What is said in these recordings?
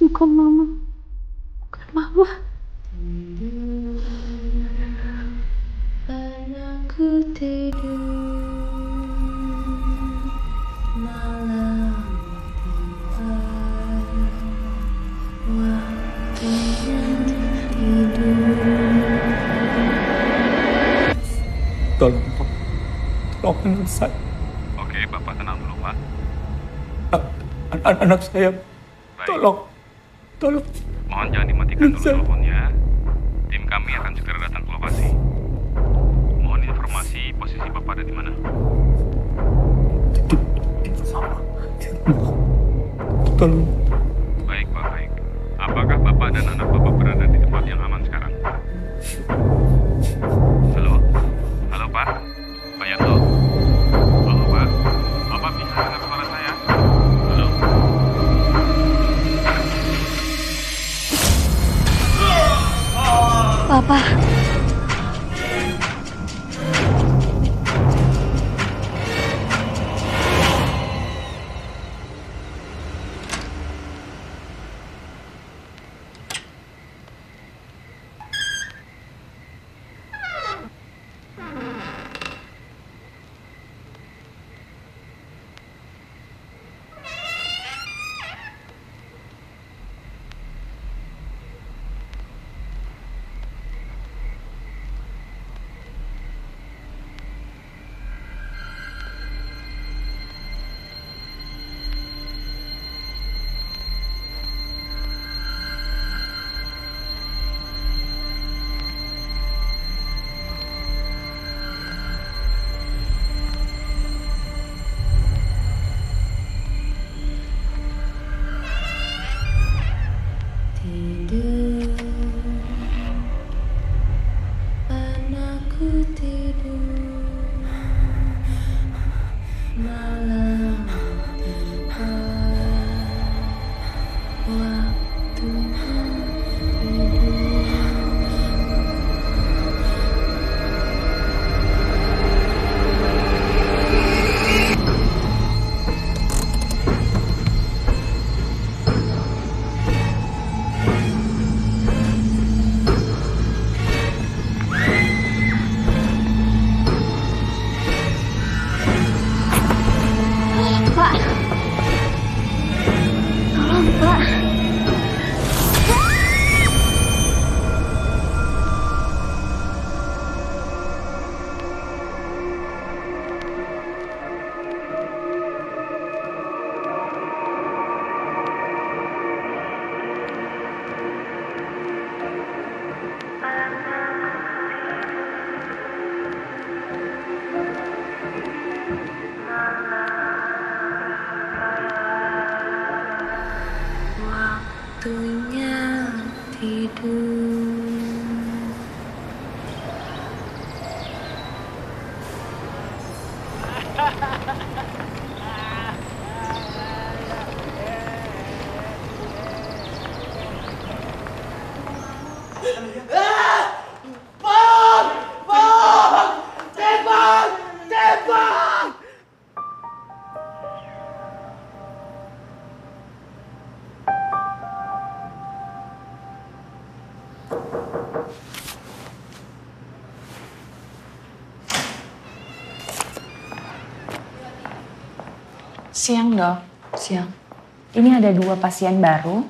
Bukan mama. Bukan mama. Anakku tidur malam tiba, waktunya tidur. Tolong, Pak. Tolong anak saya. Oke, Bapak tenang dulu, Pak. Anak saya. Baik. Tolong. Mohon jangan dimatikan dulu Saya- teleponnya. Tim kami akan segera datang ke lokasi. Mohon informasi posisi Bapak ada di mana. Tolong. Baik, Pak, baik. Apakah Bapak dan anak Bapak berada di tempat yang aman sekarang? Halo? Halo, Pak? Pak Yanto? Halo, Pak? Bapak bisa dengar suara saya? Halo? Papa. Tidur, anakku tidur, malam tiba, waktunya tidur. Pak, tolong Pak. Waktunya tidur. Siang dok, siang. Ini ada 2 pasien baru,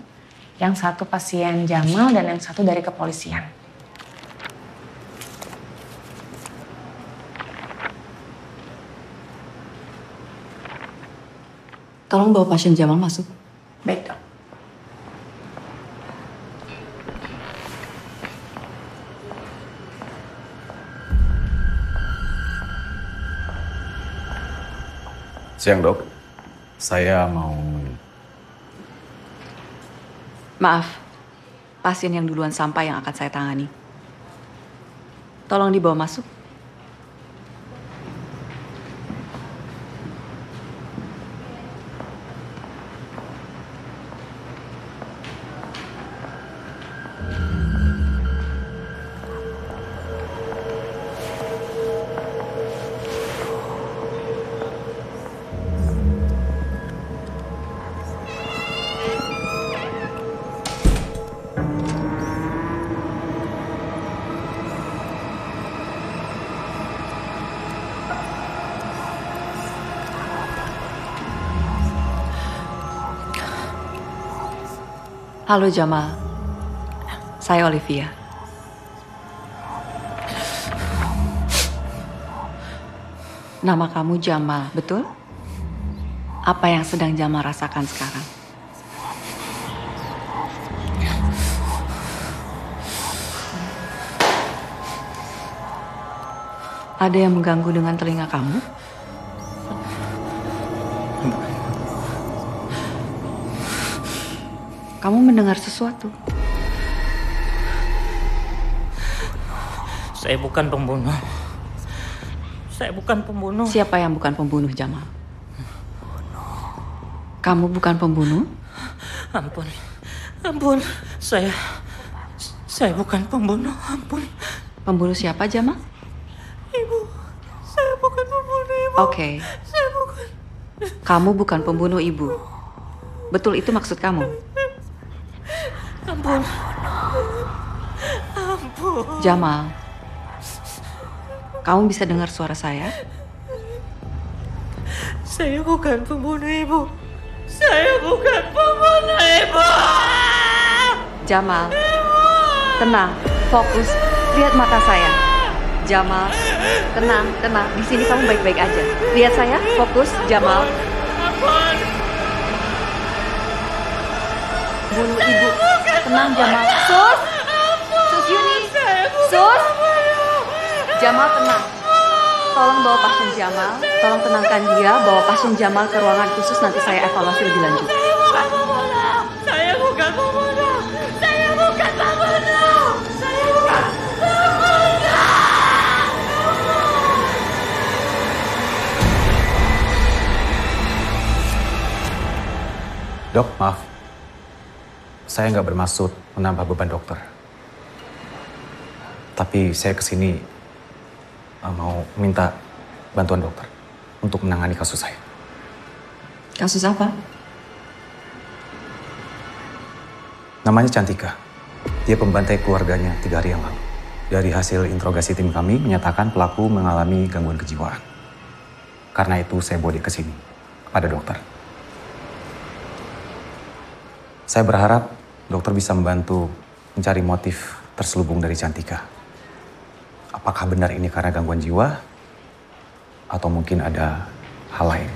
yang satu pasien Jamal dan yang satu dari kepolisian. Tolong bawa pasien Jamal masuk. Baik dok. Siang, Dok. Saya mau... Maaf, pasien yang duluan sampai yang akan saya tangani. Tolong dibawa masuk. Halo Jamal, saya Olivia. Nama kamu Jamal, betul? Apa yang sedang Jamal rasakan sekarang? Ada yang mengganggu dengan telinga kamu? Kamu mendengar sesuatu? Saya bukan pembunuh. Saya bukan pembunuh. Siapa yang bukan pembunuh, Jamal? Kamu bukan pembunuh? Ampun. Ampun. Saya bukan pembunuh. Ampun. Pembunuh siapa, Jamal? Ibu. Saya bukan pembunuh, Ibu. Oke. Saya bukan. Kamu bukan pembunuh ibu. Betul itu maksud kamu? Ampun. Ampun. Jamal, kamu bisa dengar suara saya? Saya bukan pembunuh, Ibu. Saya bukan pembunuh, Ibu. Jamal, tenang, fokus, lihat mata saya. Jamal, tenang. Di sini kamu baik-baik aja. Lihat saya, fokus, Jamal. Ampun. Bunuh ibu. Tenang, Jamal. Sus Yuni. Sus. Jamal, tenang. Tolong bawa pasien Jamal. Tolong tenangkan dia. Bawa pasien Jamal ke ruangan khusus. Nanti saya evaluasi lebih lanjut. Saya bukan pembunuh. Saya bukan pembunuh. Saya bukan pembunuh. Dok, maaf. Saya nggak bermaksud menambah beban dokter. Tapi saya kesini mau minta bantuan dokter untuk menangani kasus saya. Kasus apa? Namanya Cantika. Dia pembantai keluarganya 3 hari yang lalu. Dari hasil interogasi tim kami menyatakan pelaku mengalami gangguan kejiwaan. Karena itu saya bawa dia ke sini, kepada dokter. Saya berharap dokter bisa membantu mencari motif terselubung dari Cantika. Apakah benar ini karena gangguan jiwa? Atau mungkin ada hal lain?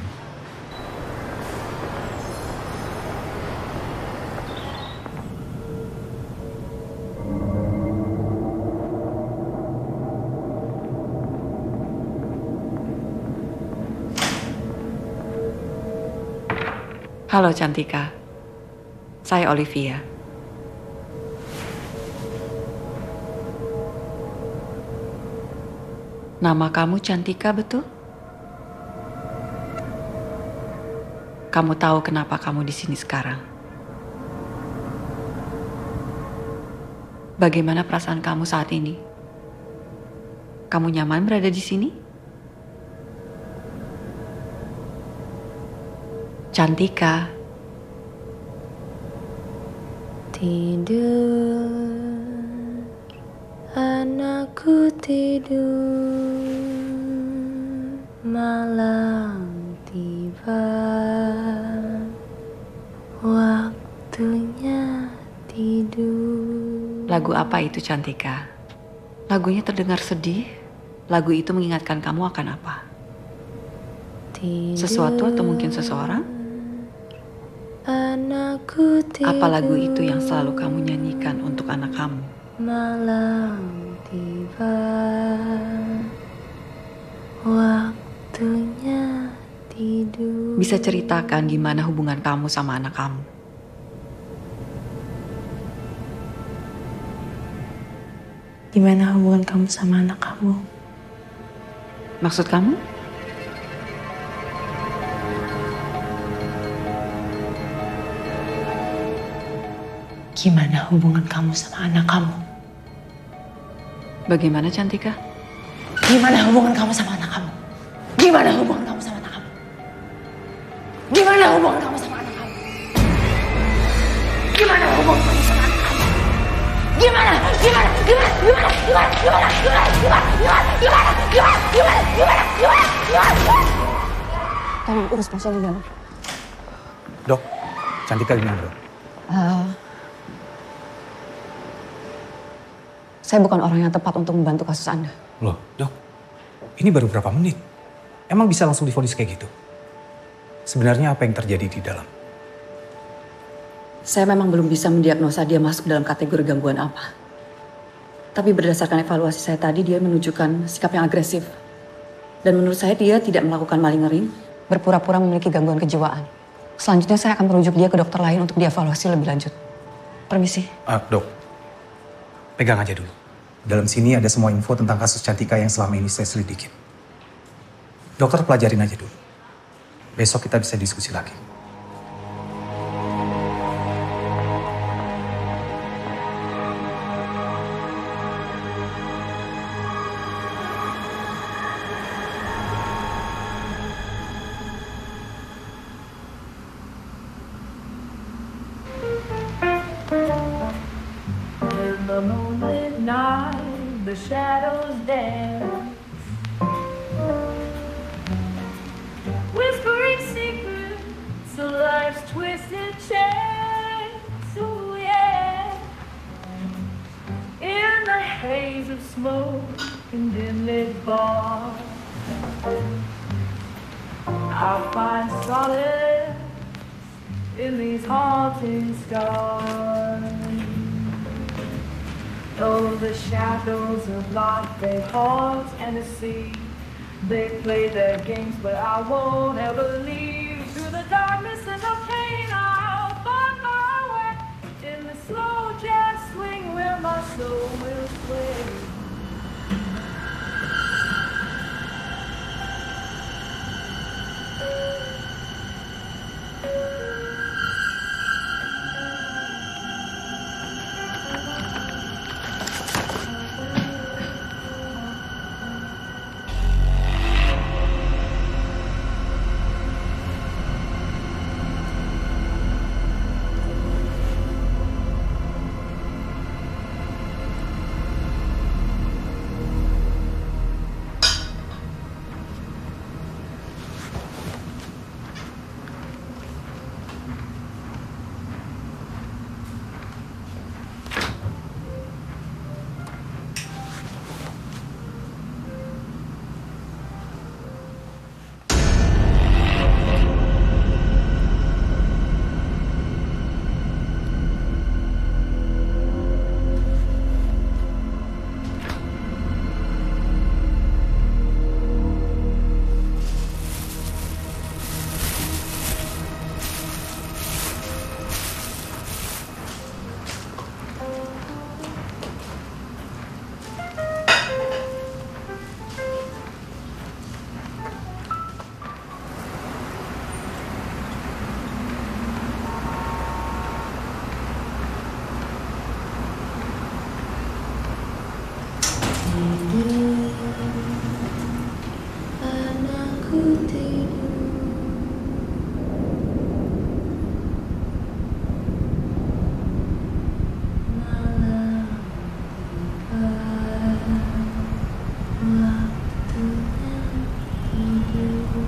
Halo Cantika, saya Olivia. Nama kamu Cantika, betul? Kamu tahu kenapa kamu di sini sekarang? Bagaimana perasaan kamu saat ini? Kamu nyaman berada di sini? Cantika. Tidur, anakku tidur, malam tiba, waktunya tidur. Lagu apa itu, Cantika? Lagunya terdengar sedih. Lagu itu mengingatkan kamu akan apa? Tidur, Sesuatu atau mungkin seseorang? anakku tidur, Apa lagu itu yang selalu kamu nyanyikan untuk anak kamu? malam tiba, waktunya tidur. Bisa ceritakan gimana hubungan kamu sama anak kamu? Gimana hubungan kamu sama anak kamu? Maksud kamu? Gimana hubungan kamu sama anak kamu? Bagaimana, Cantika? Gimana hubungan kamu sama anak kamu? Gimana hubungan kamu sama anak kamu? Gimana hubungan kamu sama anak kamu? Gimana hubungan kamu sama anak kamu? Gimana? Tolong urus pasien di dalam. Dok, Cantika gimana, Dok? Saya bukan orang yang tepat untuk membantu kasus Anda. Loh, Dok. Ini baru berapa menit? Emang bisa langsung divonis kayak gitu? Sebenarnya apa yang terjadi di dalam? Saya memang belum bisa mendiagnosa dia masuk dalam kategori gangguan apa. Tapi berdasarkan evaluasi saya tadi, dia menunjukkan sikap yang agresif. Dan menurut saya dia tidak melakukan maling ngering, berpura-pura memiliki gangguan kejiwaan. Selanjutnya saya akan merujuk dia ke dokter lain untuk dievaluasi lebih lanjut. Permisi. Dok, pegang aja dulu. Dalam sini ada semua info tentang kasus Cantika yang selama ini saya selidikin. Dokter pelajarin aja dulu. Besok kita bisa diskusi lagi. In the moonlit night, the shadows dance, whispering secrets of life's twisted chance. Ooh, yeah. In the haze of smoke and dim-lit bars, I'll find solace in these haunting scars. Oh, the shadows of life, they haunt and deceive. They play their games, but I won't ever leave. Through the darkness and the pain, I'll find my way in the slow jazz swing where my soul will sway. Anakku tidur, malam tiba, waktunya tidur.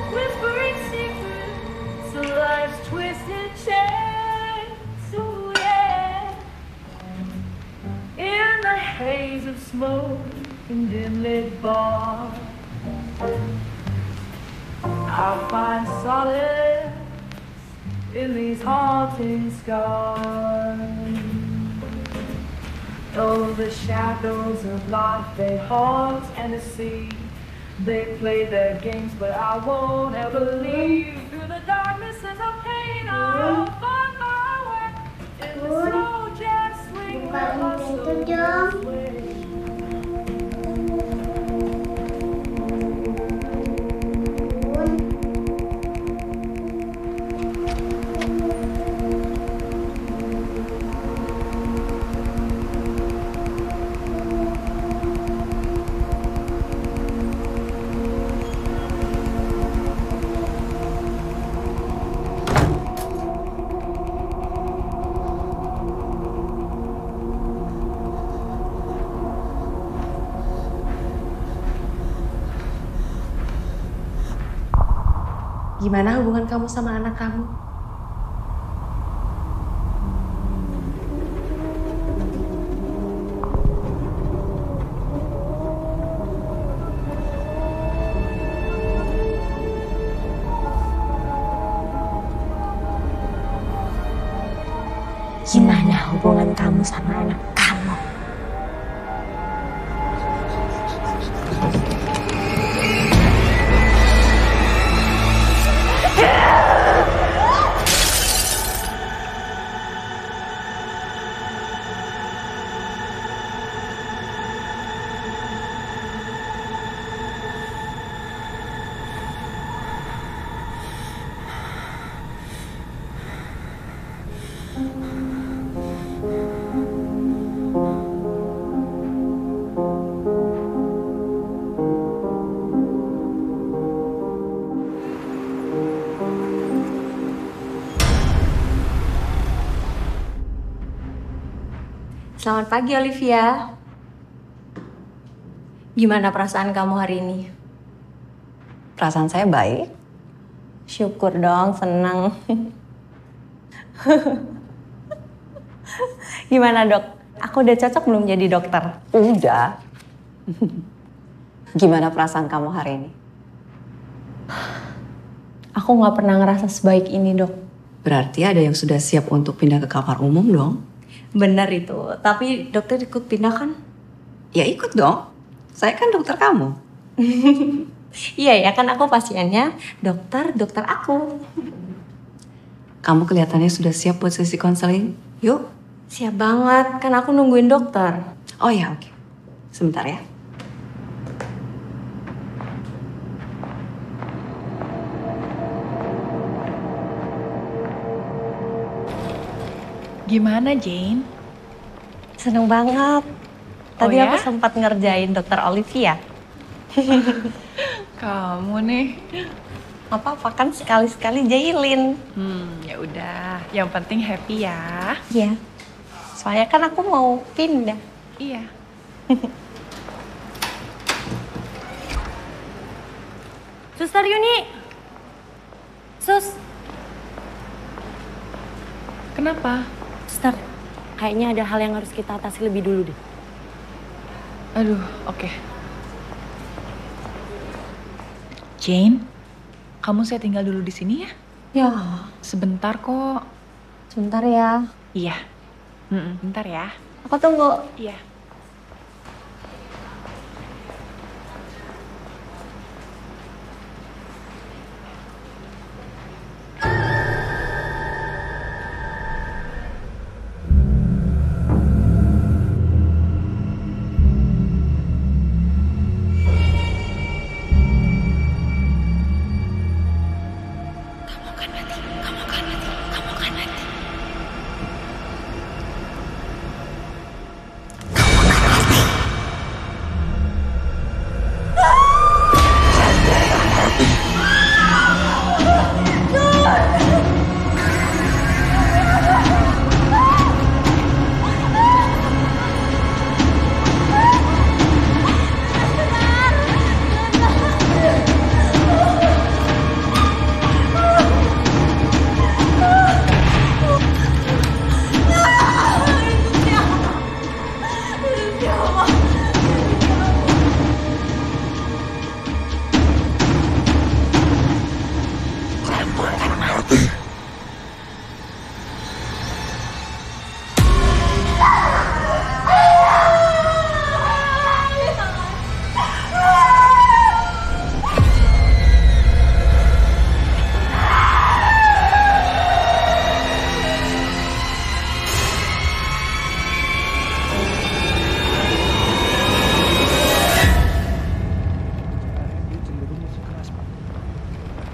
Whispering secrets of life's twisted chance. Ooh, yeah. In the haze of smoke and dim-lit bars, I'll find solace in these haunting scars. Oh, the shadows of life, they haunt and deceive. They play their games, but I won't ever leave. Through the darkness and the pain, I'll find my way in the slow jazz swing where my soul will sway. Gimana hubungan kamu sama anak kamu? Gimana hubungan kamu sama anak kamu? Selamat pagi, Olivia. Gimana perasaan kamu hari ini? Perasaan saya baik. Syukur dong, senang. Gimana, Dok? Aku udah cocok belum jadi dokter? Udah. Gimana perasaan kamu hari ini? Aku nggak pernah ngerasa sebaik ini, Dok. Berarti ada yang sudah siap untuk pindah ke kamar umum dong? Benar itu. Tapi dokter ikut pindah kan? Ya ikut dong. Saya kan dokter kamu. Iya ya, kan aku pasiennya, dokter aku. Kamu kelihatannya sudah siap buat sesi konseling. Yuk. Siap banget, kan aku nungguin dokter. Oh ya, oke. Sebentar ya. Gimana, Jane? Seneng banget. Tadi ya? aku sempat ngerjain dokter Olivia. Kamu nih. Apa-apa kan sekali-sekali jailin. Ya udah. Yang penting happy ya. Iya. Soalnya kan aku mau pindah. Iya. Suster Yuni. Sus. Kenapa? Suster, kayaknya ada hal yang harus kita atasi lebih dulu deh. Aduh, oke. Jane, kamu saya tinggal dulu di sini ya? Ya, Sebentar kok. sebentar ya. Iya. Bentar ya. Aku tunggu. Iya.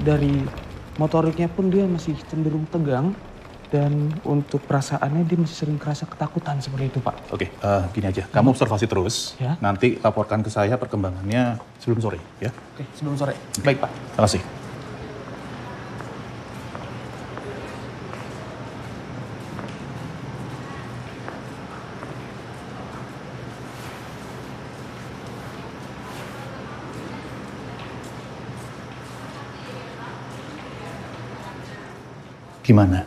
Dari motoriknya pun dia masih cenderung tegang. Dan untuk perasaannya dia masih sering kerasa ketakutan seperti itu, Pak. Oke, gini aja. Kamu observasi terus. Ya. Nanti laporkan ke saya perkembangannya sebelum sore, ya. Oke, sebelum sore. Baik, Pak. Terima kasih. Gimana?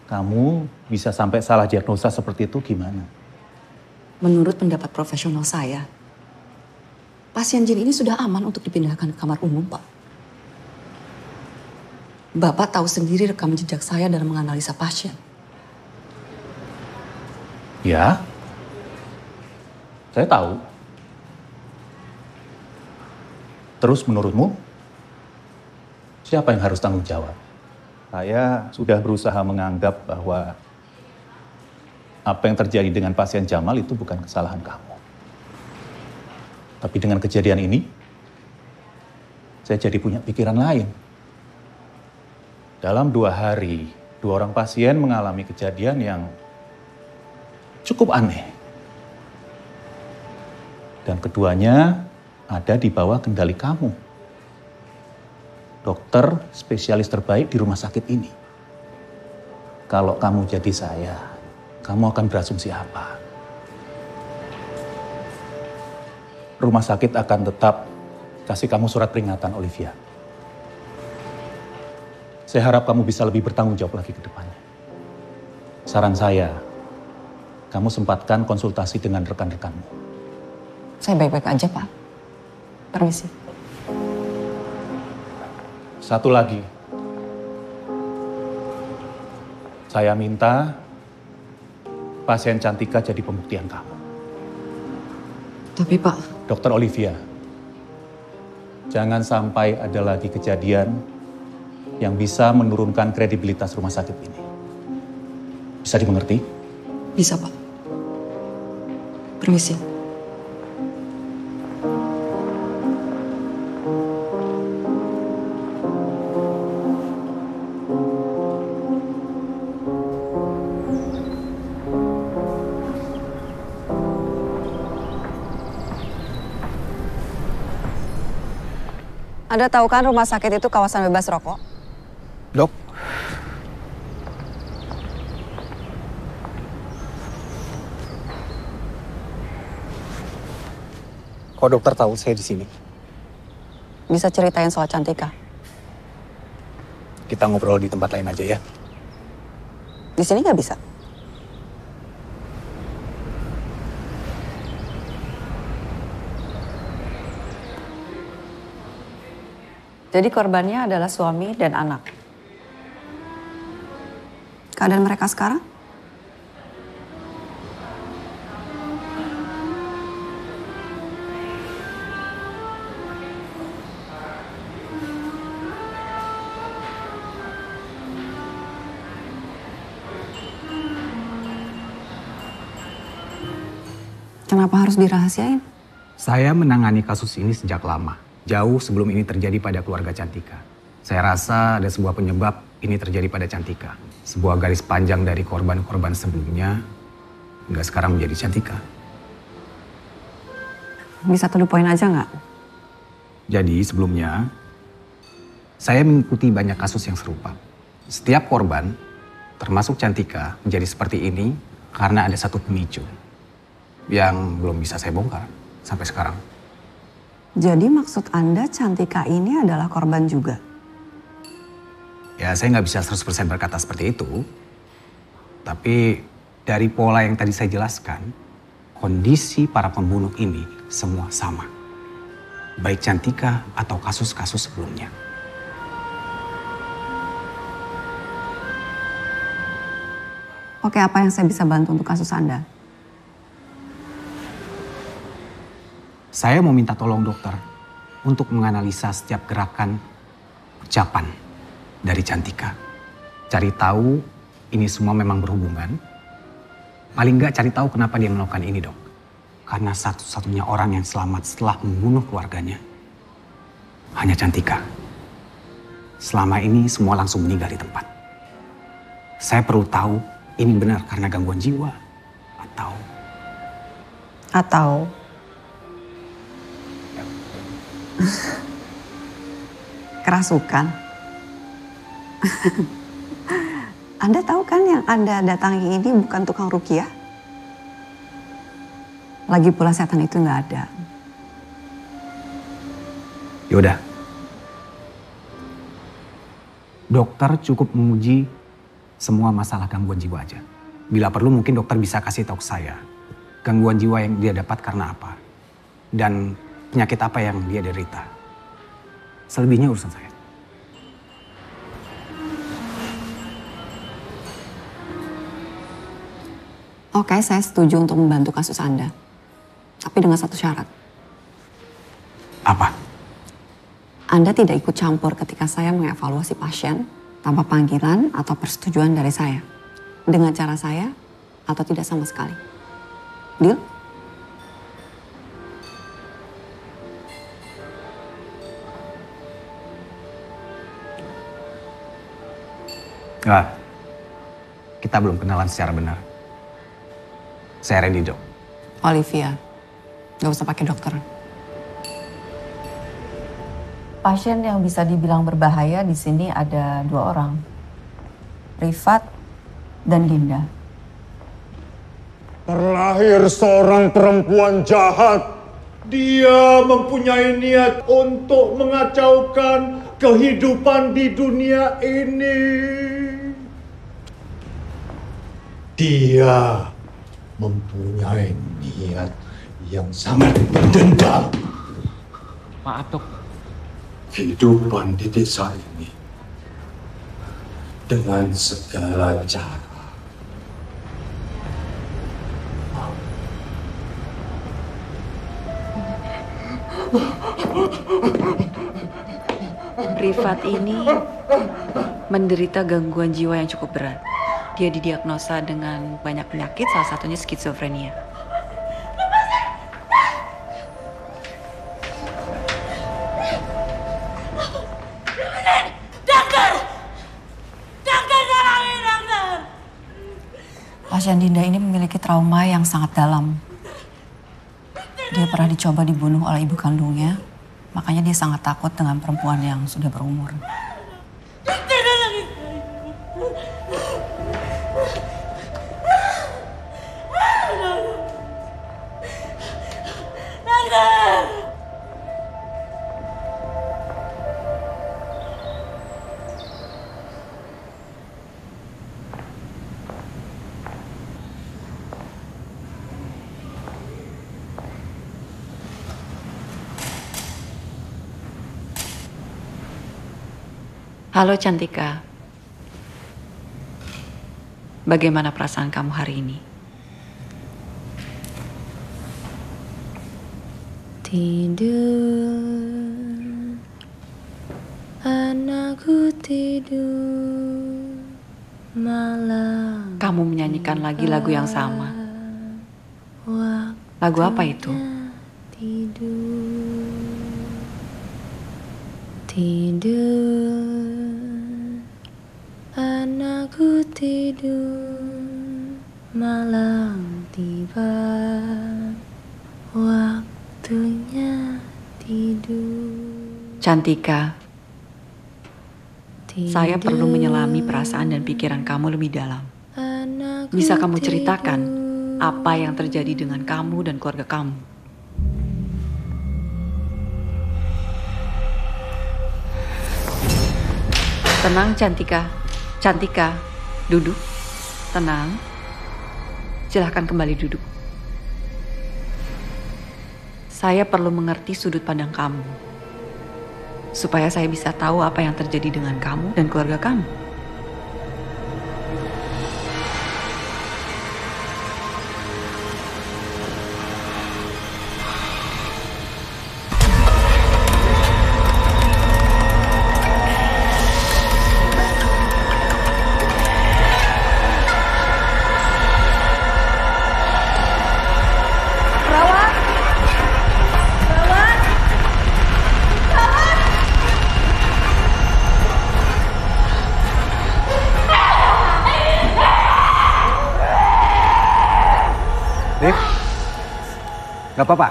Kamu bisa sampai salah diagnosa seperti itu gimana? Menurut pendapat profesional saya, pasien Jin ini sudah aman untuk dipindahkan ke kamar umum, Pak. Bapak tahu sendiri rekam jejak saya dalam menganalisa pasien. Ya, saya tahu. Terus menurutmu, siapa yang harus tanggung jawab? Saya sudah berusaha menganggap bahwa apa yang terjadi dengan pasien Jamal itu bukan kesalahan kamu. Tapi dengan kejadian ini, saya jadi punya pikiran lain. Dalam 2 hari, 2 orang pasien mengalami kejadian yang cukup aneh. Dan keduanya ada di bawah kendali kamu. Dokter spesialis terbaik di rumah sakit ini. Kalau kamu jadi saya, kamu akan berasumsi apa? Rumah sakit akan tetap kasih kamu surat peringatan, Olivia. Saya harap kamu bisa lebih bertanggung jawab lagi ke depannya. Saran saya, kamu sempatkan konsultasi dengan rekan-rekanmu. Saya baik-baik aja, Pak. Permisi. Satu lagi. Saya minta pasien Cantika jadi pembuktian kamu. Tapi Pak... Dokter Olivia, jangan sampai ada lagi kejadian yang bisa menurunkan kredibilitas rumah sakit ini. Bisa dimengerti? Bisa, Pak. Permisi. Anda tahu kan rumah sakit itu kawasan bebas rokok? Dok. Kok dokter tahu saya di sini? Bisa ceritain soal Cantika? Kita ngobrol di tempat lain aja ya. Di sini nggak bisa? Jadi korbannya adalah suami dan anak. Keadaan mereka sekarang? Kenapa harus dirahasiain? Saya menangani kasus ini sejak lama. Jauh sebelum ini terjadi pada keluarga Cantika. Saya rasa ada sebuah penyebab ini terjadi pada Cantika. Sebuah garis panjang dari korban-korban sebelumnya, hingga sekarang menjadi Cantika. Bisa to the point aja nggak? Jadi sebelumnya, saya mengikuti banyak kasus yang serupa. Setiap korban, termasuk Cantika, menjadi seperti ini karena ada satu pemicu yang belum bisa saya bongkar sampai sekarang. Jadi maksud Anda Cantika ini adalah korban juga? Ya saya nggak bisa 100% berkata seperti itu. Tapi dari pola yang tadi saya jelaskan, kondisi para pembunuh ini semua sama. Baik Cantika atau kasus-kasus sebelumnya. Oke, apa yang saya bisa bantu untuk kasus Anda? Saya mau minta tolong dokter untuk menganalisa setiap gerakan, ucapan dari Cantika. Cari tahu ini semua memang berhubungan. Paling nggak cari tahu kenapa dia melakukan ini, Dok. Karena satu-satunya orang yang selamat setelah membunuh keluarganya hanya Cantika. Selama ini semua langsung meninggal di tempat. Saya perlu tahu ini benar karena gangguan jiwa atau kerasukan. Anda tahu kan yang Anda datangi ini bukan tukang ruqyah? Lagi pula setan itu nggak ada. Yaudah. Dokter cukup menguji semua masalah gangguan jiwa aja. Bila perlu mungkin dokter bisa kasih tahu ke saya gangguan jiwa yang dia dapat karena apa. Dan penyakit apa yang dia derita. Selebihnya urusan saya. Oke, saya setuju untuk membantu kasus Anda. Tapi dengan satu syarat. Apa? Anda tidak ikut campur ketika saya mengevaluasi pasien tanpa panggilan atau persetujuan dari saya. Dengan cara saya atau tidak sama sekali. Deal? Enggak. Kita belum kenalan secara benar. Saya Randy, Dok. Olivia, gak usah pakai dokter. Pasien yang bisa dibilang berbahaya di sini ada 2 orang. Rifat dan Dinda. Terlahir seorang perempuan jahat. Dia mempunyai niat untuk mengacaukan kehidupan di dunia ini. Dia mempunyai niat yang sangat mendendam. Maaf, Dok. Kehidupan di desa ini dengan segala cara. Rifat ini menderita gangguan jiwa yang cukup berat. Dia didiagnosa dengan banyak penyakit, salah satunya skizofrenia. Pasien Dinda ini memiliki trauma yang sangat dalam. Dia pernah dicoba dibunuh oleh ibu kandungnya, makanya dia sangat takut dengan perempuan yang sudah berumur. Halo Cantika. Bagaimana perasaan kamu hari ini? Tidur, anakku tidur, malam. Kamu menyanyikan lagi lagu yang sama. Lagu apa itu? Tidur, tidur, anakku tidur, malam tiba, waktunya tidur. Cantika, saya perlu menyelami perasaan dan pikiran kamu lebih dalam. Bisa kamu ceritakan apa yang terjadi dengan kamu dan keluarga kamu? Tenang Cantika. Cantika, duduk. Tenang. Silahkan kembali duduk. Saya perlu mengerti sudut pandang kamu. Supaya saya bisa tahu apa yang terjadi dengan kamu dan keluarga kamu. Gak apa-apa?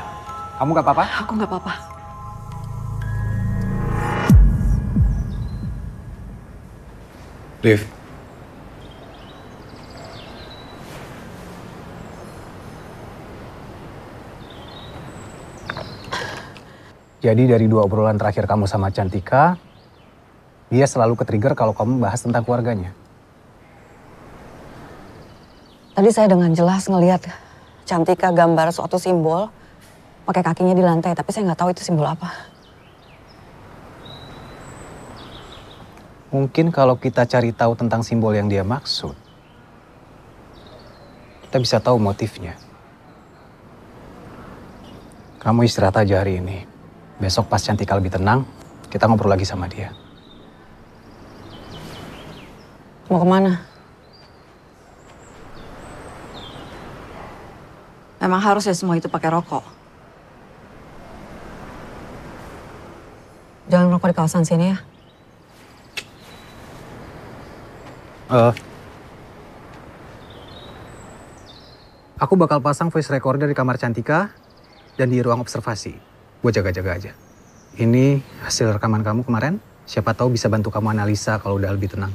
Kamu gak apa-apa? Aku gak apa-apa. Liv. Jadi dari 2 obrolan terakhir kamu sama Cantika, Dia selalu ke-trigger kalau kamu bahas tentang keluarganya. Tadi saya dengan jelas ngelihat Cantika gambar suatu simbol pakai kakinya di lantai, tapi saya nggak tahu itu simbol apa. Mungkin kalau kita cari tahu tentang simbol yang dia maksud, kita bisa tahu motifnya. Kamu istirahat aja hari ini. Besok pas Cantika lebih tenang, kita ngobrol lagi sama dia. Mau kemana? Emang harus ya semua itu pakai rokok? Jangan rokok di kawasan sini ya. Aku bakal pasang voice recorder di kamar Cantika dan di ruang observasi. Buat jaga-jaga aja. Ini hasil rekaman kamu kemarin. Siapa tahu bisa bantu kamu analisa kalau udah lebih tenang.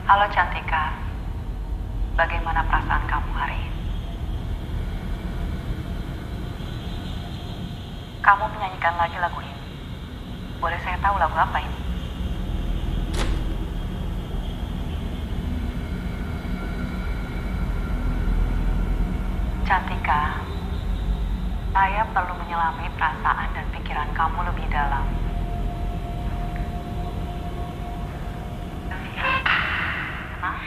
Halo Cantika, bagaimana perasaan kamu hari ini? Kamu menyanyikan lagi lagu ini. Boleh saya tahu lagu apa ini? Cantika, saya perlu menyelami perasaan dan pikiran kamu lebih dalam. Tenang.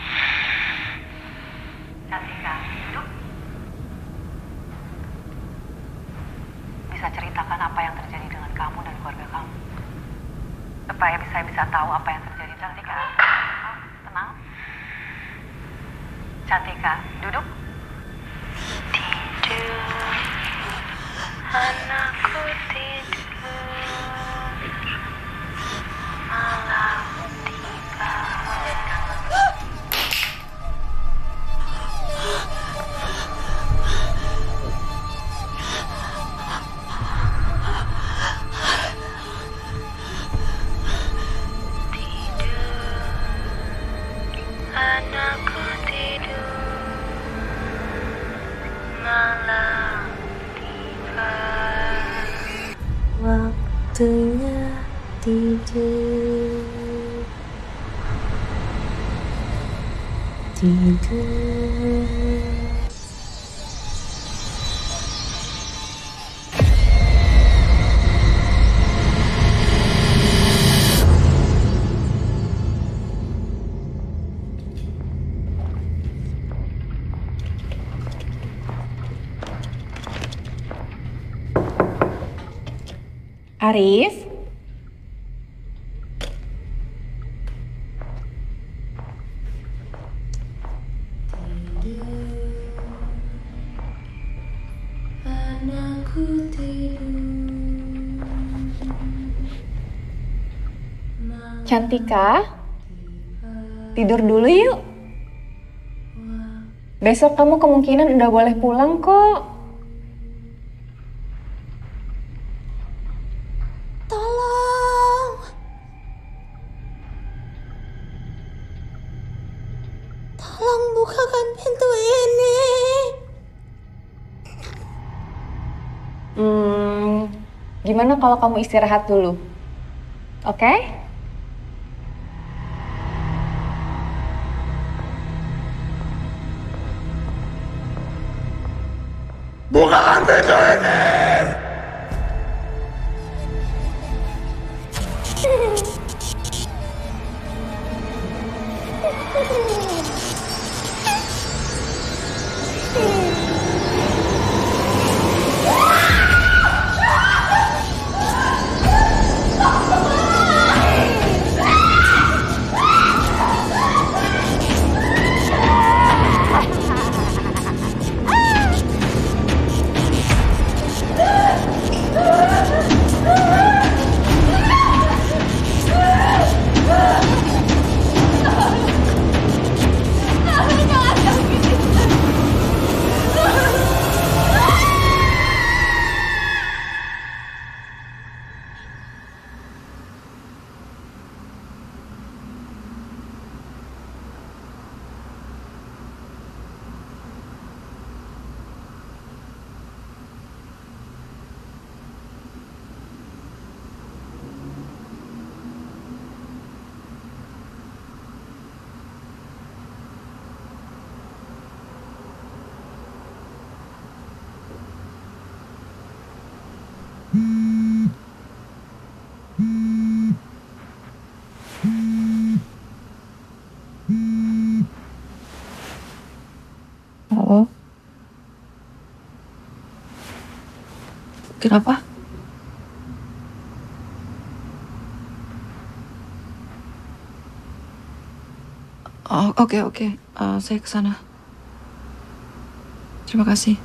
Cantika, hidup. Bisa ceritakan apa yang terjadi dengan kamu dan keluarga kamu. Supaya saya bisa tahu apa yang terjadi. Cantika, tenang. Cantika, duduk. Tidur, anakku tidur, malam tiba. Anakku tidur, malam tiba. Waktunya tidur, tidur. Arif? Anakku tidur. Cantika? Tidur dulu yuk. Besok kamu kemungkinan udah boleh pulang kok. Tolong. Tolong bukakan pintu ini. Gimana kalau kamu istirahat dulu? Oke? Bukakan pintu ini! Halo? Kenapa? Oh, oke. Saya ke sana. Terima kasih.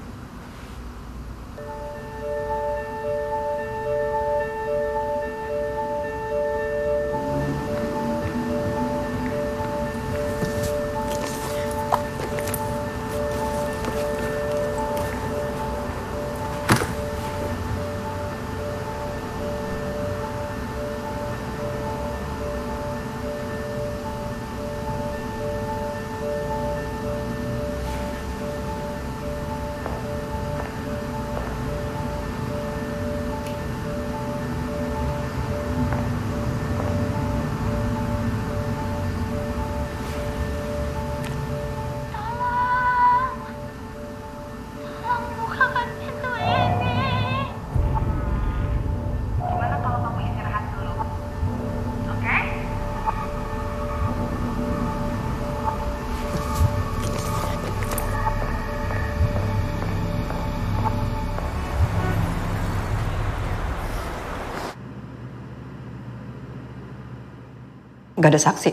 Gak ada saksi?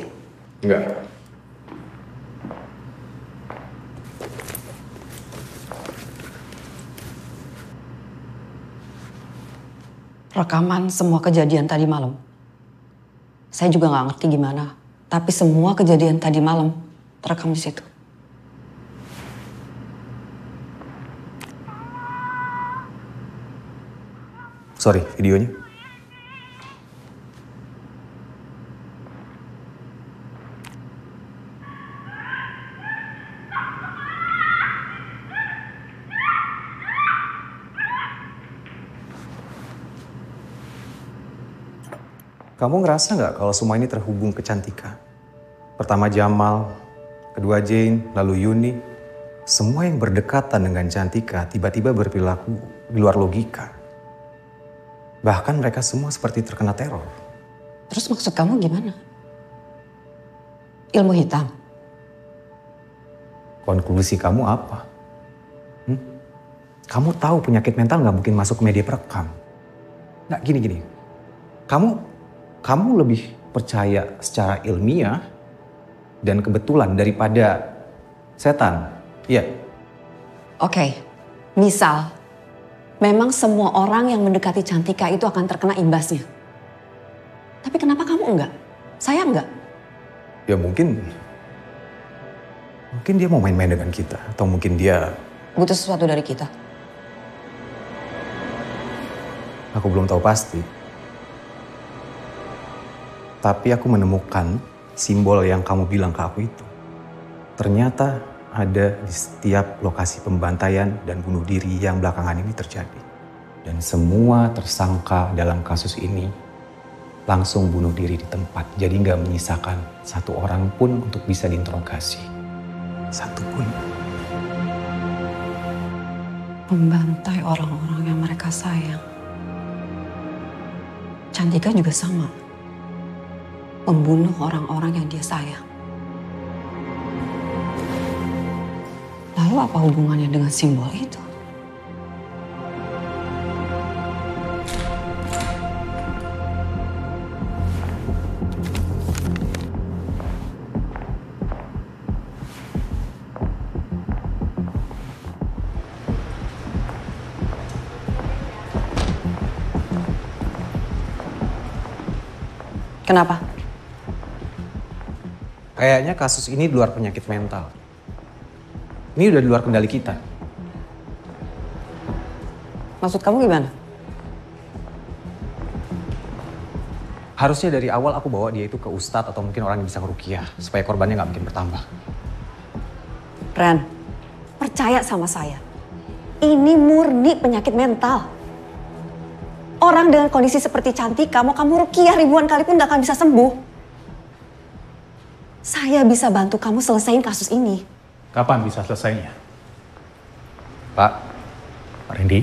Enggak. rekaman semua kejadian tadi malam. Saya juga nggak ngerti gimana, tapi semua kejadian tadi malam terekam di situ. Sorry, videonya. Kamu ngerasa nggak kalau semua ini terhubung ke Cantika? Pertama Jamal, kedua Jane, lalu Yuni. Semua yang berdekatan dengan Cantika tiba-tiba berperilaku di luar logika. Bahkan mereka semua seperti terkena teror. Terus maksud kamu gimana? Ilmu hitam? Konklusi kamu apa? Kamu tahu penyakit mental nggak mungkin masuk ke media perekam. Nggak gini-gini. Kamu lebih percaya secara ilmiah dan kebetulan daripada setan. Iya. Oke, misal memang semua orang yang mendekati Cantika itu akan terkena imbasnya. Tapi kenapa kamu enggak? Saya enggak. Ya mungkin dia mau main-main dengan kita. Atau mungkin dia butuh sesuatu dari kita. Aku belum tahu pasti. Tapi aku menemukan simbol yang kamu bilang ke aku itu. Ternyata ada di setiap lokasi pembantaian dan bunuh diri yang belakangan ini terjadi. Dan semua tersangka dalam kasus ini langsung bunuh diri di tempat. Jadi nggak menyisakan satu orang pun untuk bisa diinterogasi. Satu pun. Membantai orang-orang yang mereka sayang. Cantika juga sama. Membunuh orang-orang yang dia sayang. Lalu apa hubungannya dengan simbol itu? Kenapa? Kayaknya kasus ini di luar penyakit mental. Ini udah di luar kendali kita. Maksud kamu gimana? Harusnya dari awal aku bawa dia itu ke ustadz atau mungkin orang yang bisa ngeruqyah. Supaya korbannya nggak makin bertambah. Ren, percaya sama saya. Ini murni penyakit mental. Orang dengan kondisi seperti Cantika mau kamu ruqyah ribuan kali pun gak akan bisa sembuh. Saya bisa bantu kamu selesaiin kasus ini. Kapan bisa selesainya? Pak Randy.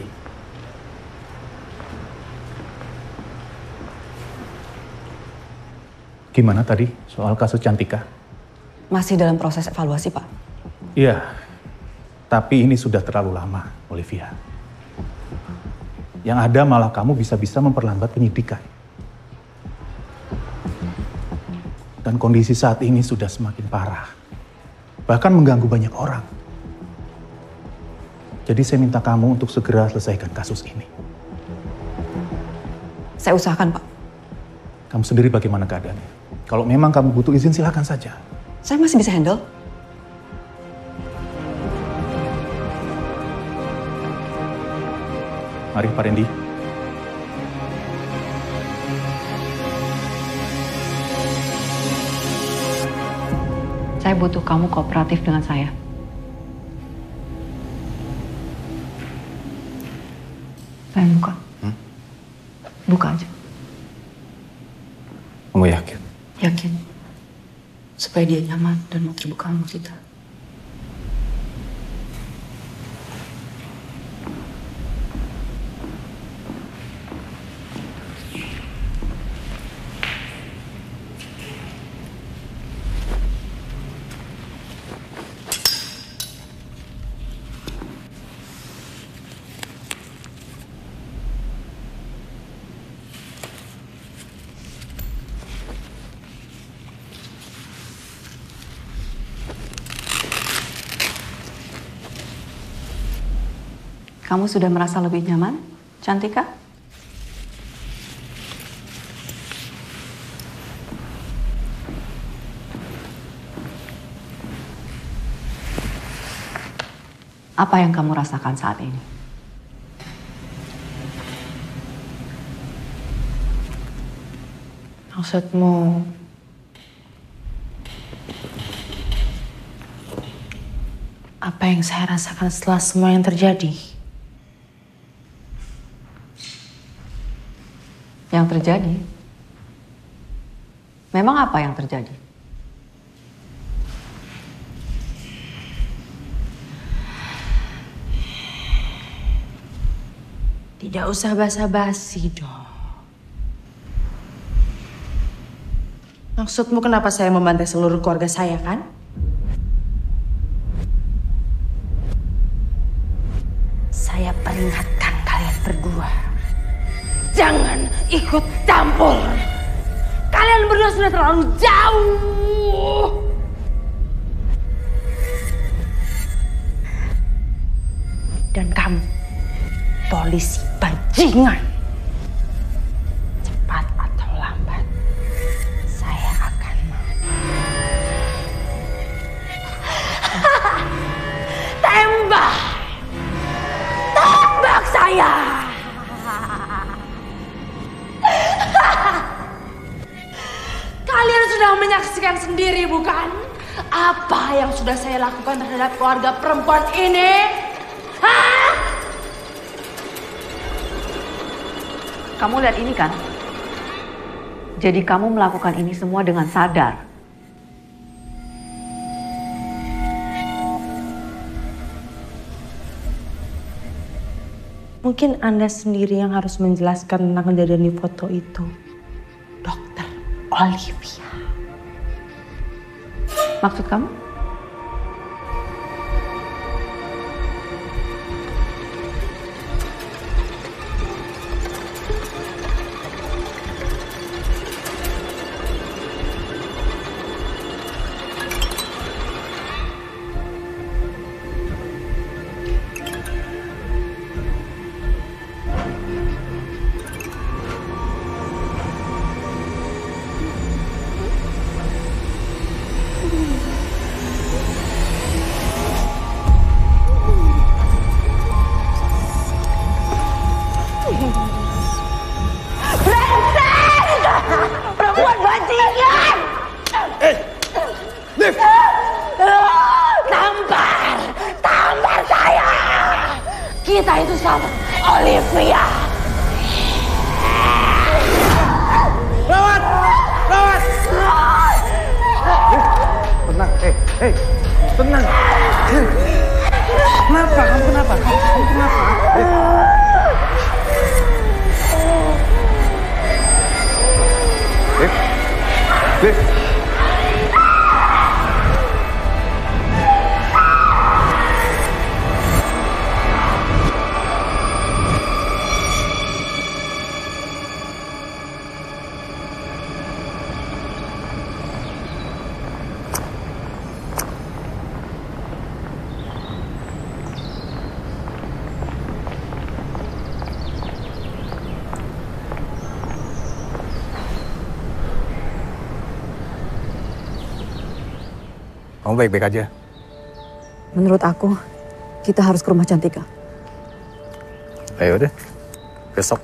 Gimana tadi soal kasus Cantika? Masih dalam proses evaluasi, Pak. Iya, tapi ini sudah terlalu lama, Olivia. Yang ada malah kamu bisa-bisa memperlambat penyidikan. Dan kondisi saat ini sudah semakin parah. Bahkan mengganggu banyak orang. Jadi saya minta kamu untuk segera selesaikan kasus ini. Saya usahakan, Pak. Kamu sendiri bagaimana keadaannya? Kalau memang kamu butuh izin, silakan saja. Saya masih bisa handle. Mari, Pak Randy. Saya butuh kamu kooperatif dengan saya. Saya buka. Buka aja. Kamu yakin? Yakin. Supaya dia nyaman dan mau terbuka sama kita. Kamu sudah merasa lebih nyaman, Cantika? Apa yang kamu rasakan saat ini? Maksudmu apa yang saya rasakan setelah semua yang terjadi? Yang terjadi? Memang apa yang terjadi? Tidak usah basa-basi dong. Maksudmu kenapa saya membantai seluruh keluarga saya, kan? Saya peringatkan kalian berdua. Jangan ikut campur. Kalian berdua sudah terlalu jauh. Dan kamu, polisi bajingan. Cepat atau lambat, saya akan tembak. Tembak saya. Kalian sudah menyaksikan sendiri, bukan? Apa yang sudah saya lakukan terhadap keluarga perempuan ini? Hah? Kamu lihat ini kan? Jadi kamu melakukan ini semua dengan sadar. Mungkin Anda sendiri yang harus menjelaskan tentang kejadian di foto itu. Dokter Olivia. Maksud kamu? Perempuan bajingan! Liv! Tampar saya! Kita itu sama, Olivia! Lawat! Tenang, tenang. Kenapa? Kamu kenapa? Kamu kenapa? Liv. Kamu baik-baik aja? Menurut aku, kita harus ke rumah Cantika. Ayo deh, besok.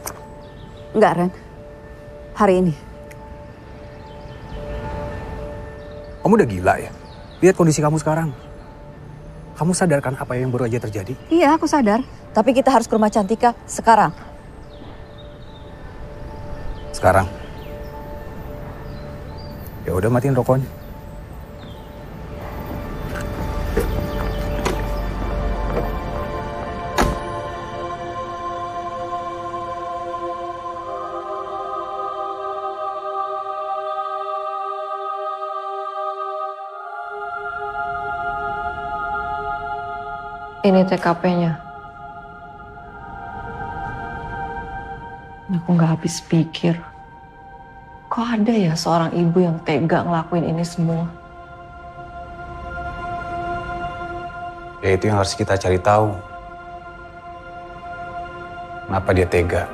Enggak, Ren. Hari ini. Kamu udah gila ya? Lihat kondisi kamu sekarang. Kamu sadarkan apa yang baru aja terjadi? Iya, aku sadar. Tapi kita harus ke rumah Cantika sekarang. Sekarang? Ya udah, matiin rokoknya. Ini TKP-nya. Aku nggak habis pikir. Kok ada ya seorang ibu yang tega ngelakuin ini semua? Ya itu yang harus kita cari tahu. Kenapa dia tega?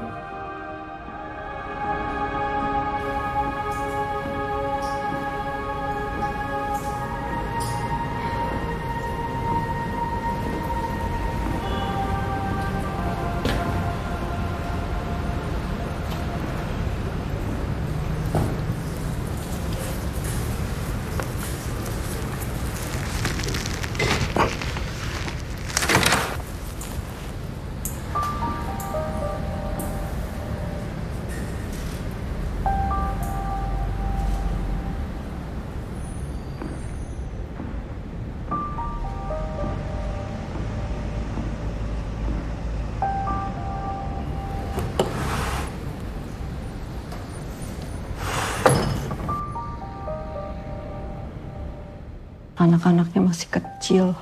Anak-anaknya masih kecil.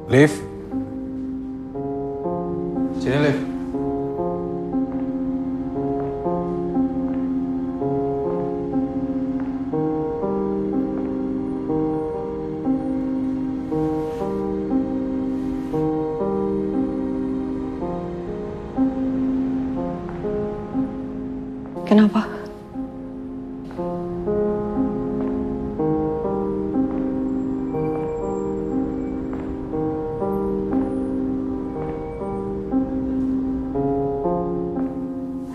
Liv. Sini, Liv. Kenapa?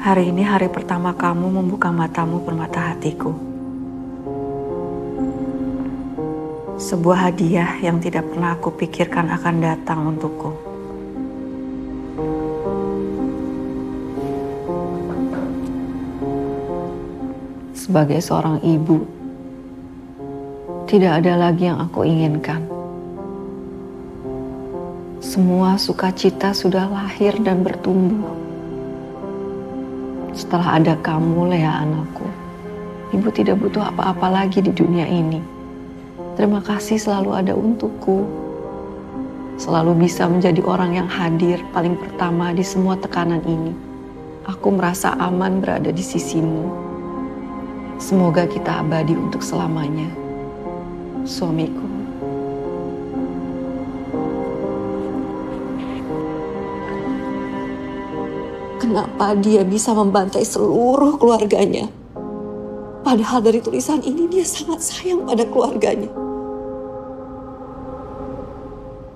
Hari ini hari pertama kamu membuka matamu permata hatiku. Sebuah hadiah yang tidak pernah aku pikirkan akan datang untukku. Sebagai seorang ibu, tidak ada lagi yang aku inginkan. Semua sukacita sudah lahir dan bertumbuh. Setelah ada kamu, Lea anakku, ibu tidak butuh apa-apa lagi di dunia ini. Terima kasih selalu ada untukku. Selalu bisa menjadi orang yang hadir paling pertama di semua tekanan ini. Aku merasa aman berada di sisimu. Semoga kita abadi untuk selamanya. Suamiku. Kenapa dia bisa membantai seluruh keluarganya? Padahal dari tulisan ini dia sangat sayang pada keluarganya.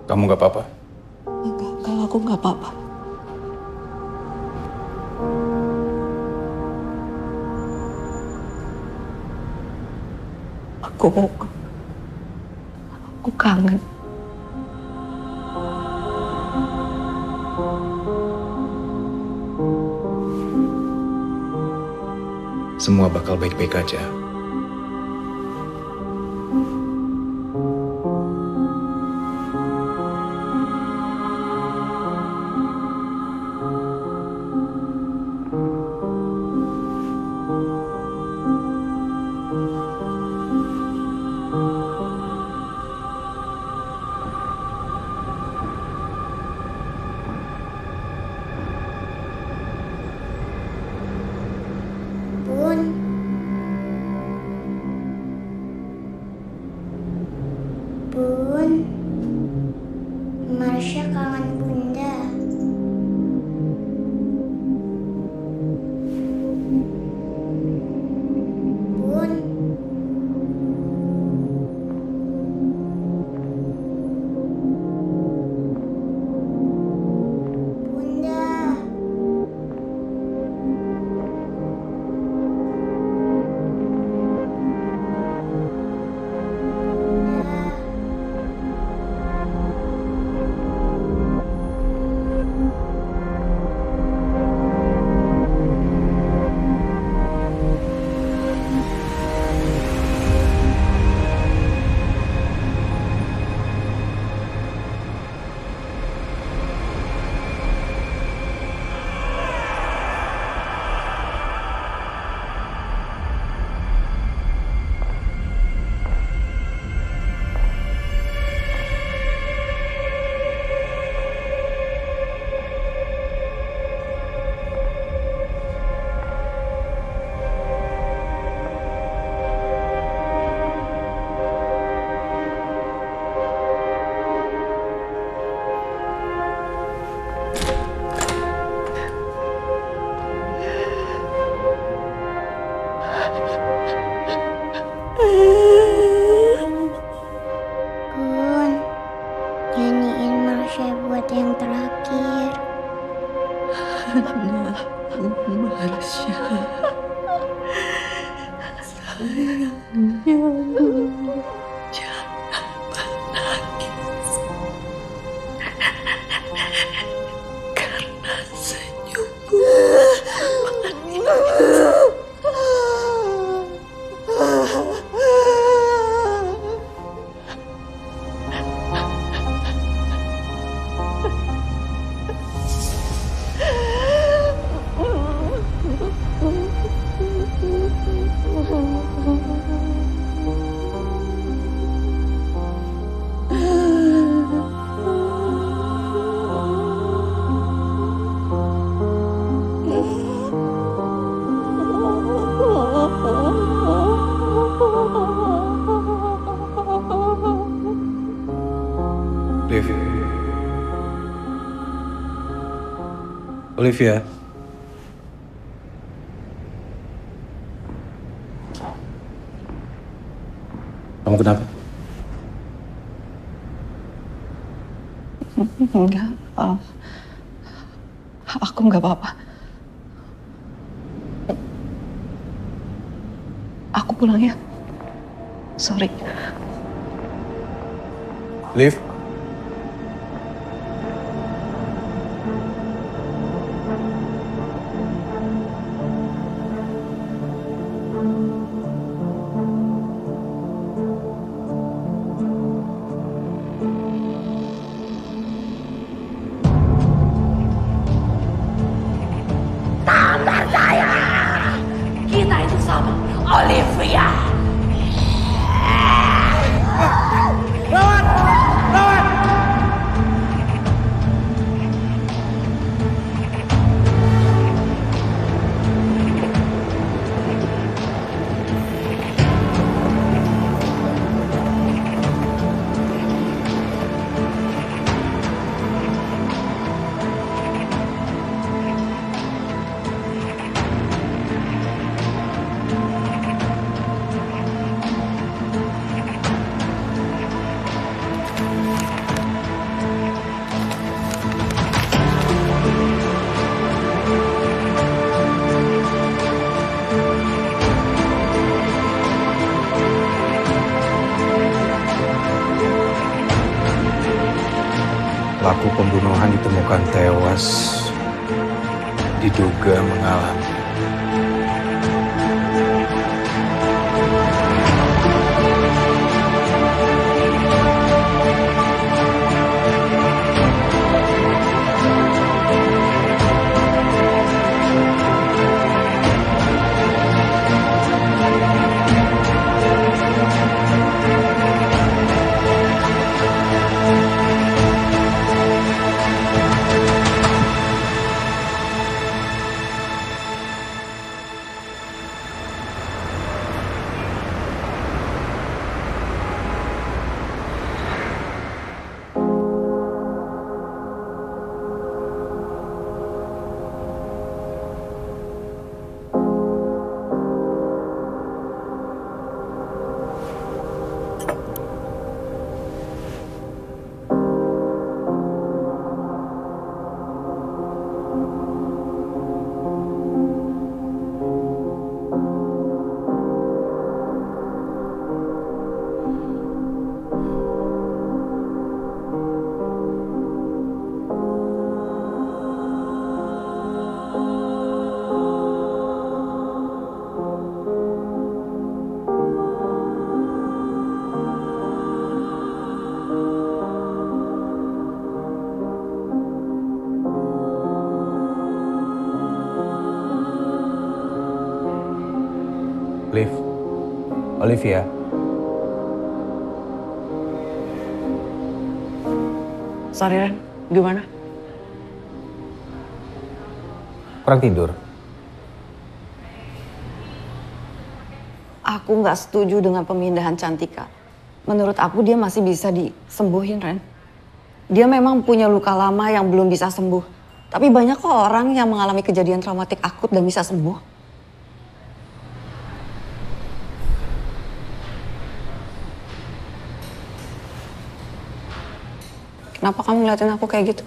Kamu gak apa-apa? Enggak, aku gak apa-apa. Aku kangen. Semua bakal baik-baik aja. Bun, Marsha kangen Bunda. Bun. Bunda. Bun, nyanyiin Marsha buat yang terakhir. Marsha, sayang. Jangan menangis. Karena senyummu manis. Olivia. Kamu kenapa? Enggak, aku nggak apa-apa. Aku pulang ya. Sorry. Liv. Tampar saya. Kita itu sama, Olivia. Lawan! Lawan! Pelaku pembunuhan ditemukan tewas, diduga mengalami. Liv, Olivia. Sorry Ren, gimana? Kurang tidur. Aku nggak setuju dengan pemindahan Cantika. Menurut aku dia masih bisa disembuhin, Ren. Dia memang punya luka lama yang belum bisa sembuh. Tapi banyak kok orang yang mengalami kejadian traumatik akut dan bisa sembuh. Kenapa kamu ngeliatin aku kayak gitu?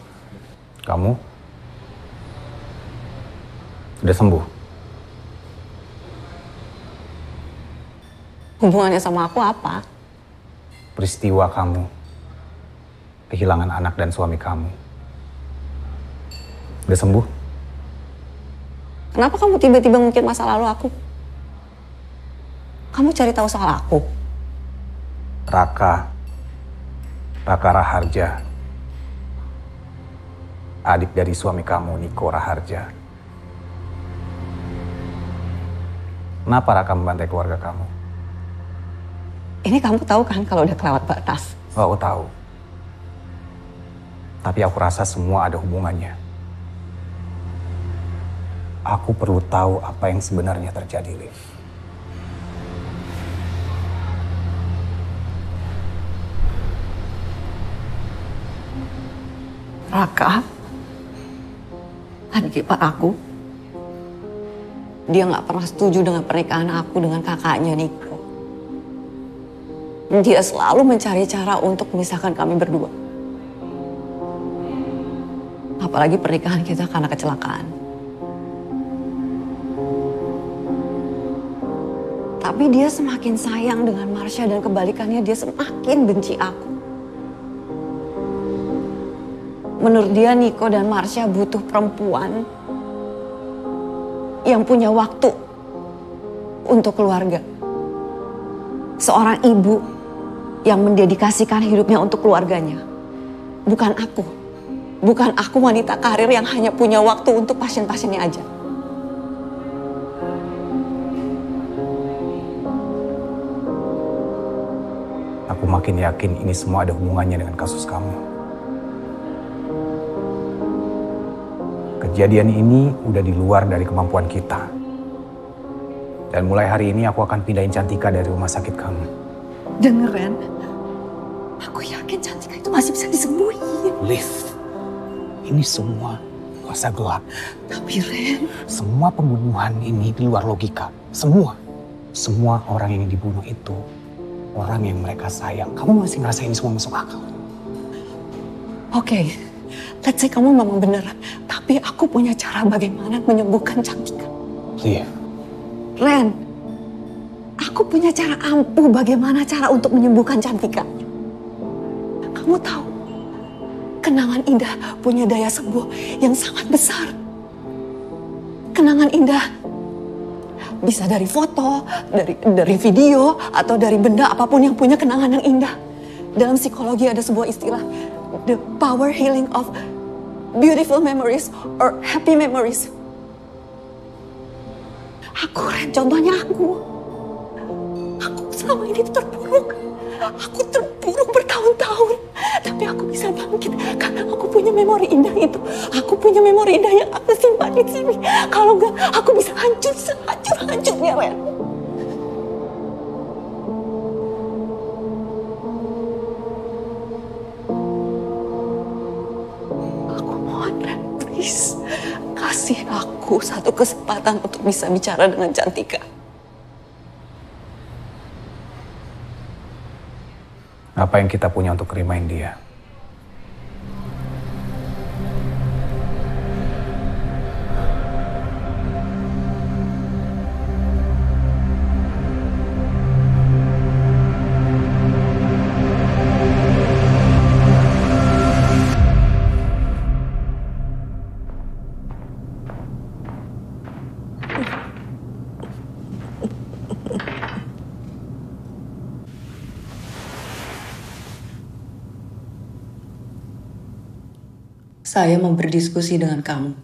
Kamu udah sembuh? Hubungannya sama aku apa? Peristiwa kamu kehilangan anak dan suami kamu. Udah sembuh? Kenapa kamu tiba-tiba ngungkit masa lalu aku? Kamu cari tahu soal aku? Raka Raharja, adik dari suami kamu, Niko Raharja. Kenapa Raka membantai keluarga kamu? Ini kamu tahu kan kalau udah kelewat batas? Oh, aku tahu. Tapi aku rasa semua ada hubungannya. Aku perlu tahu apa yang sebenarnya terjadi, Liv. Raka, adik ipar aku, dia nggak pernah setuju dengan pernikahan aku dengan kakaknya Niko. Dia selalu mencari cara untuk memisahkan kami berdua. Apalagi pernikahan kita karena kecelakaan. Tapi dia semakin sayang dengan Marsha dan kebalikannya dia semakin benci aku. Menurut dia, Niko dan Marsha butuh perempuan yang punya waktu untuk keluarga. Seorang ibu yang mendedikasikan hidupnya untuk keluarganya. Bukan aku. Bukan aku wanita karir yang hanya punya waktu untuk pasien-pasiennya aja. Aku makin yakin ini semua ada hubungannya dengan kasus kamu. Kejadian ini udah di luar dari kemampuan kita. Dan mulai hari ini aku akan pindahin Cantika dari rumah sakit kamu. Denger, Ren. Aku yakin Cantika itu masih bisa disembuhin. Liv, ini semua kuasa gelap. Tapi Ren, semua pembunuhan ini di luar logika. Semua orang yang dibunuh itu orang yang mereka sayang. Kamu masih ngerasa ini semua masuk akal? Oke, let's say kamu memang benar. Tapi aku punya cara bagaimana menyembuhkan Cantika. Liv. Ren, aku punya cara ampuh bagaimana cara untuk menyembuhkan Cantika. Kamu tahu, kenangan indah punya daya sembuh yang sangat besar. Kenangan indah bisa dari foto, dari video, atau dari benda apapun yang punya kenangan yang indah. Dalam psikologi ada sebuah istilah, the power healing of beautiful memories or happy memories. Aku, Ren, contohnya aku. Aku selama ini terpuruk. Aku terpuruk bertahun-tahun. Tapi aku bisa bangkit karena aku punya memori indah itu. Aku punya memori indah yang aku simpan di sini. Kalau enggak, aku bisa hancur sehancur-hancurnya, Ren. Aku mohon, Ren, please. Kasih aku satu kesempatan untuk bisa bicara dengan Cantika. Apa yang kita punya untuk ngerimain dia? Saya mau berdiskusi dengan kamu.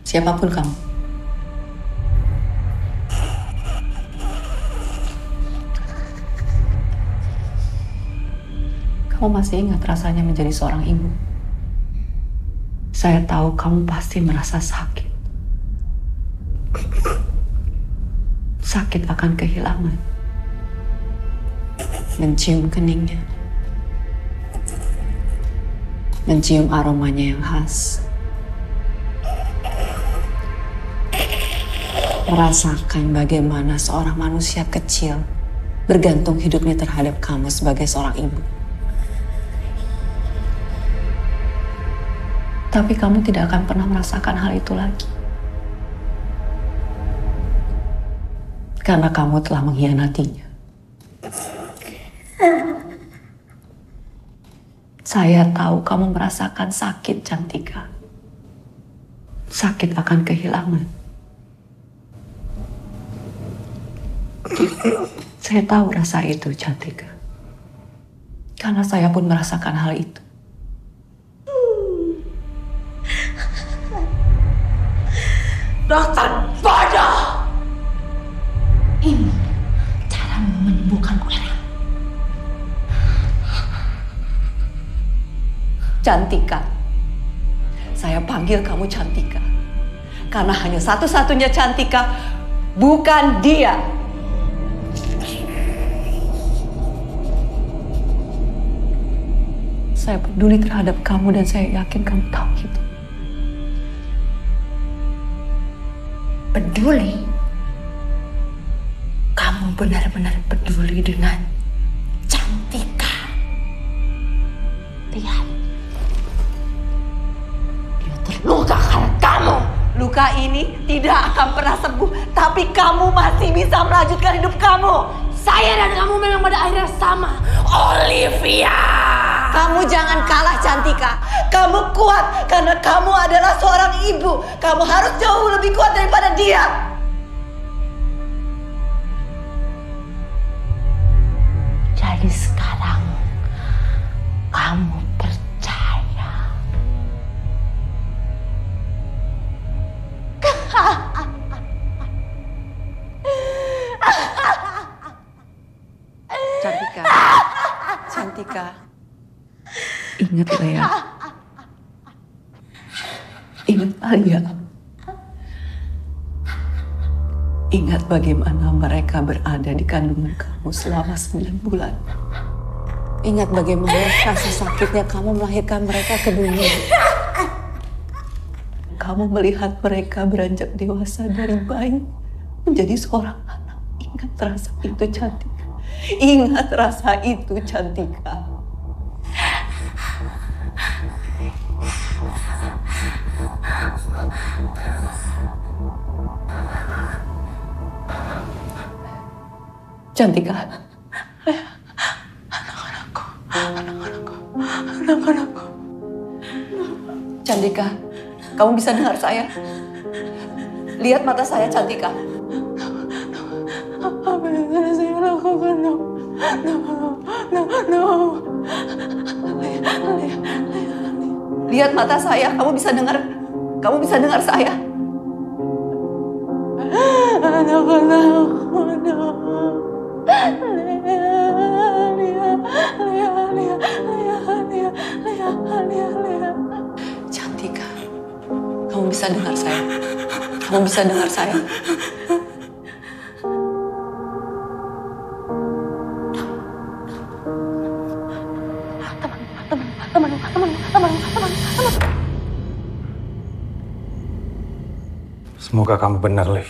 Siapapun kamu. Kamu masih ingat rasanya menjadi seorang ibu? Saya tahu kamu pasti merasa sakit. Sakit akan kehilangan. Mencium keningnya. Mencium aromanya yang khas. Merasakan bagaimana seorang manusia kecil bergantung hidupnya terhadap kamu sebagai seorang ibu. Tapi kamu tidak akan pernah merasakan hal itu lagi. Karena kamu telah mengkhianatinya. Saya tahu kamu merasakan sakit, Cantika. Sakit akan kehilangan. Saya tahu rasa itu, Cantika. Karena saya pun merasakan hal itu. Dokter bodoh! Ini cara menyembuhkan orang. Cantika. Saya panggil kamu Cantika. Karena hanya satu-satunya Cantika, bukan dia. Saya peduli terhadap kamu dan saya yakin kamu tahu itu. Peduli? Kamu benar-benar peduli dengan Cantika. Lihat. Dia terluka karena kamu. Luka ini tidak akan pernah sembuh, tapi kamu masih bisa melanjutkan hidup kamu. Saya dan kamu memang pada akhirnya sama. Olivia! Kamu jangan kalah, Cantika. Kamu kuat karena kamu adalah seorang ibu. Kamu harus jauh lebih kuat daripada dia. Jadi sekarang kamu percaya. Cantika. Cantika. Ingat, Lea. Ingat Alia. Ingat bagaimana mereka berada di kandungan kamu selama 9 bulan. Ingat bagaimana rasa sakitnya kamu melahirkan mereka ke dunia. Kamu melihat mereka beranjak dewasa dari bayi menjadi seorang anak. Ingat rasa itu, Cantika. Ingat rasa itu, Cantika. Cantika. Anak-anakku. Cantika, kamu bisa dengar saya? Lihat mata saya, Cantika. Apa yang harus saya lakukan, no. Lihat mata saya, kamu bisa dengar saya. Anak-anakku, no. Cantika, kamu bisa dengar saya. Kamu bisa dengar saya. Teman. Semoga kamu benar, Liv.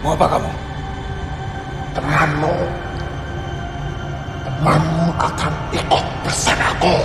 Mau apa kamu? Temanmu akan ikut bersamaku.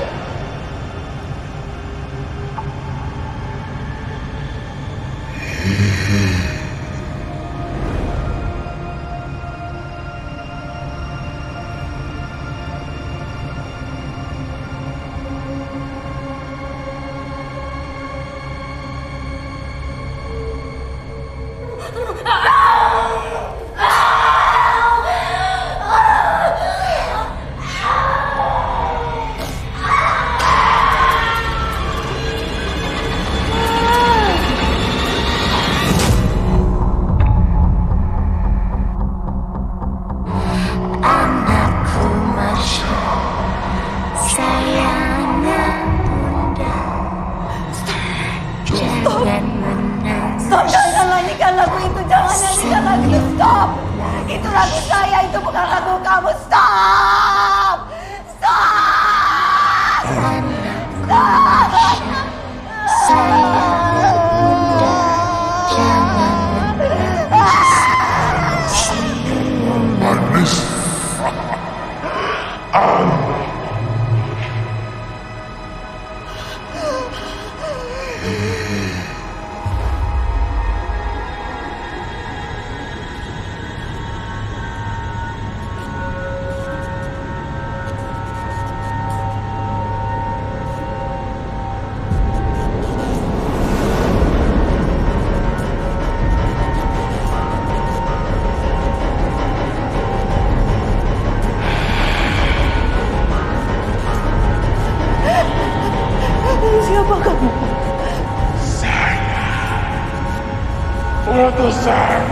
aku, Sam.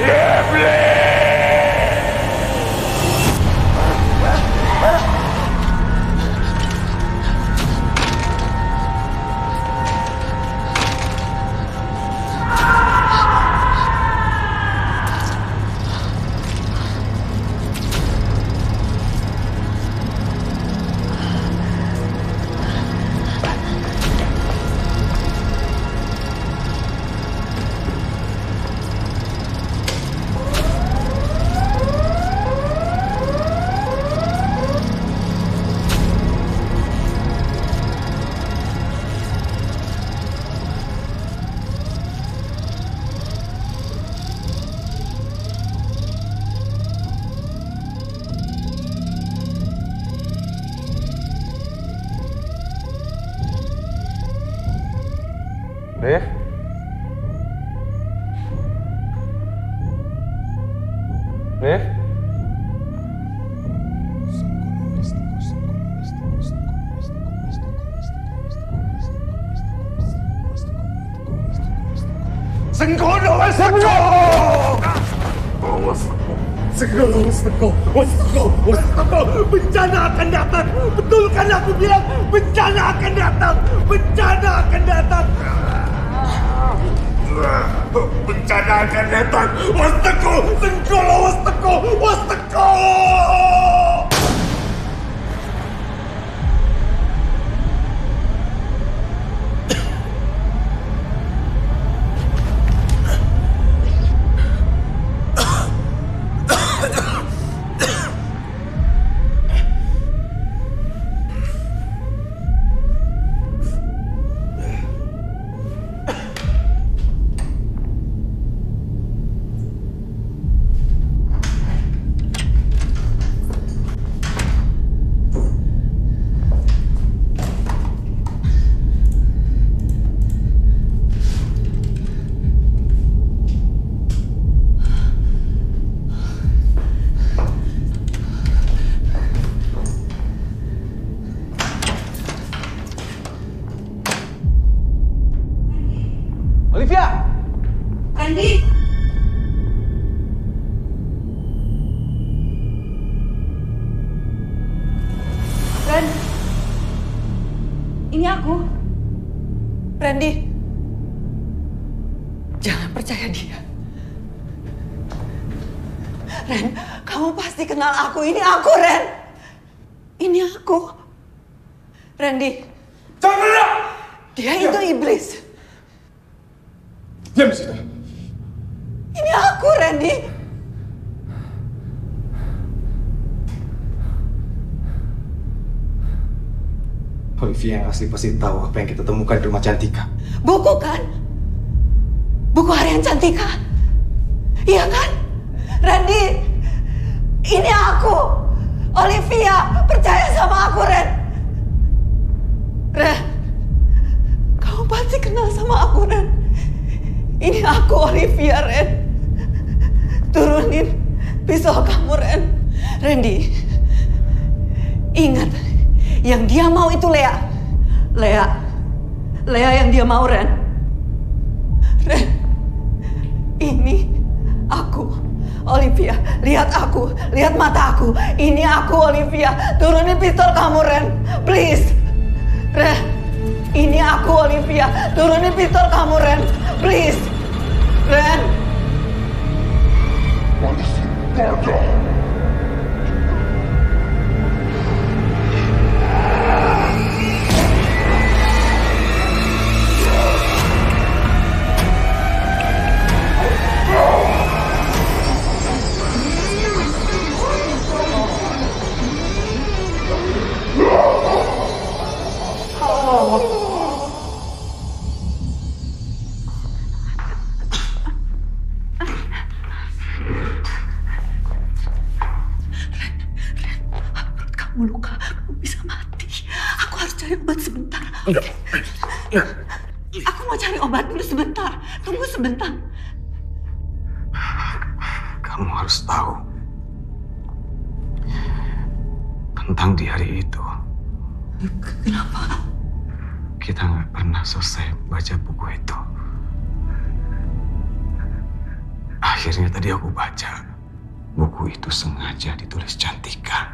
Iblis! Dev? Dev? Senggono Wasteko! Senggono Wasteko! Bencana akan datang! Betul kan aku bilang? Bencana akan datang! Bencana akan datang! Bencana akan datang! Wasteko! Senggono Wasteko! Wasteko! Olivia! Randy! Ren, ini aku. Randy, jangan percaya dia. Ren, kamu pasti kenal aku. Ini aku, Ren. Ini aku. Randy. Jangan! Dia itu iblis. Diam di situ. Ini aku, Randy. Olivia yang asli pasti tahu apa yang kita temukan di rumah Cantika. Buku kan? Buku harian Cantika. Iya kan? Randy, ini aku. Olivia, percaya sama aku, Ren. Ren, kamu pasti kenal sama aku, Ren. Ini aku, Olivia, Ren. Turunin pisau kamu, Ren. Randy, ingat, yang dia mau itu Lea. Lea yang dia mau, Ren. Ren, ini aku, Olivia. Lihat aku, lihat mata aku. Ini aku, Olivia. Turunin pistol kamu, Ren. Please. Ren, ini aku, Olivia. Turunin pistol kamu, Ren. Please. Ren. Kamu luka, kamu bisa mati. Aku harus cari obat sebentar. Enggak. Aku mau cari obat dulu sebentar. Tunggu sebentar. Kamu harus tahu tentang di hari itu. Kenapa? Kita nggak pernah selesai baca buku itu. Akhirnya tadi aku baca buku itu sengaja ditulis Cantika.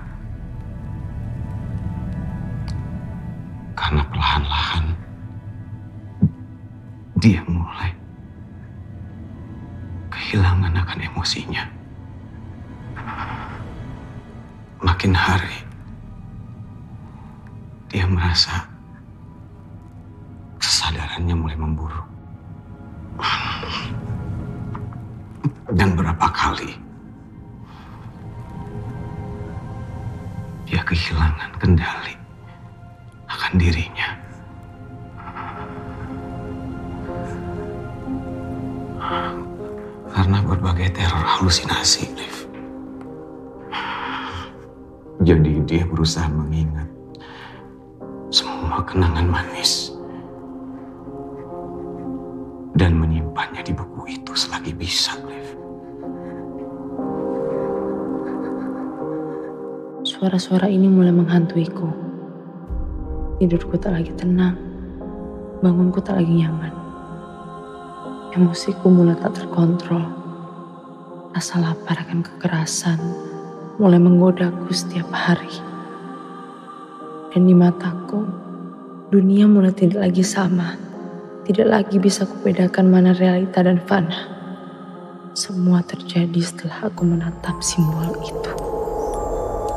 Karena perlahan-lahan dia mulai kehilangan akan emosinya. Makin hari dia merasa kesadarannya mulai memburuk. Dan berapa kali dia kehilangan kendali akan dirinya. Karena berbagai teror halusinasi, Liv. Jadi dia berusaha mengingat semua kenangan manis dan menyimpannya di buku itu selagi bisa, Liv. Suara-suara ini mulai menghantuiku. Tidurku tak lagi tenang, bangunku tak lagi nyaman. Emosiku mulai tak terkontrol. Rasa lapar akan kekerasan mulai menggodaku setiap hari. Dan di mataku, dunia mulai tidak lagi sama. Tidak lagi bisa kubedakan mana realita dan fana. Semua terjadi setelah aku menatap simbol itu.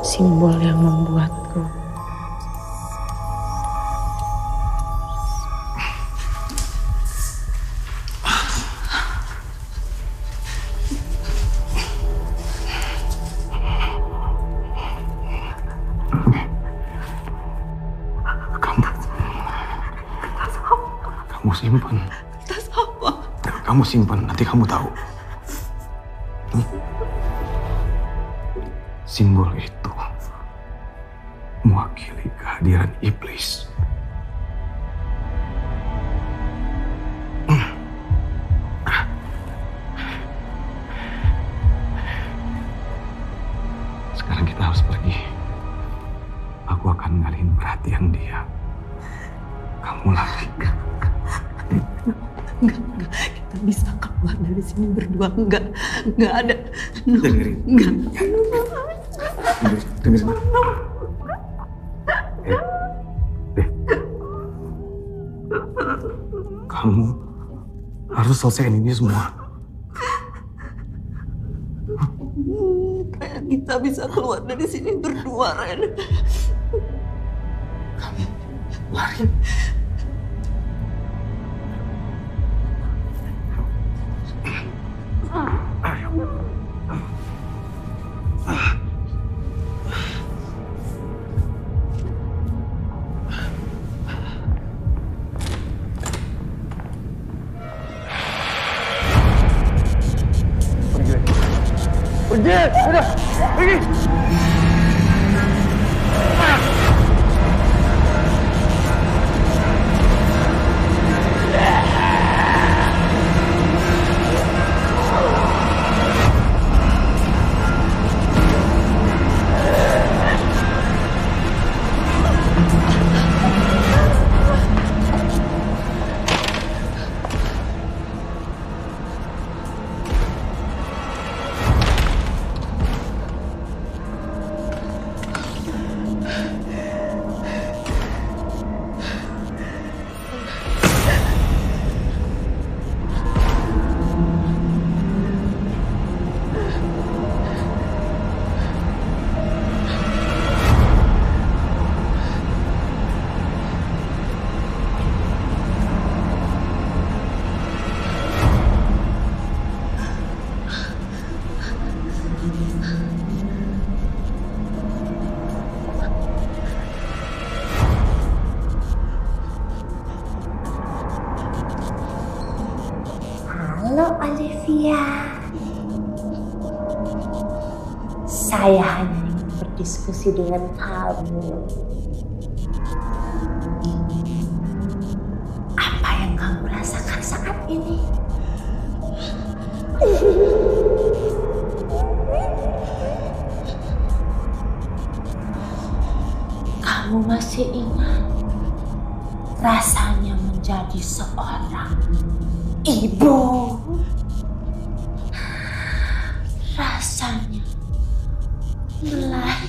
Simbol yang membuatku kamu simpan. Tas apa? Kamu simpan, nanti kamu tahu. Simbol itu mewakili kehadiran iblis. Sekarang kita harus pergi. Aku akan ngalihin perhatian dia. Kamu lari. Enggak. Kita bisa keluar dari sini berdua. Enggak ada. No. Dengerin. Enggak. Dengerin. Kamu harus selesaiin ini semua. Kayak kita bisa keluar dari sini berdua, Ren. Kamu lari. Pergi, udah, pergi. Halo Olivia. Saya hanya ingin berdiskusi dengan kamu. Apa yang kamu rasakan saat ini? Kamu masih ingat rasanya menjadi seorang ibu?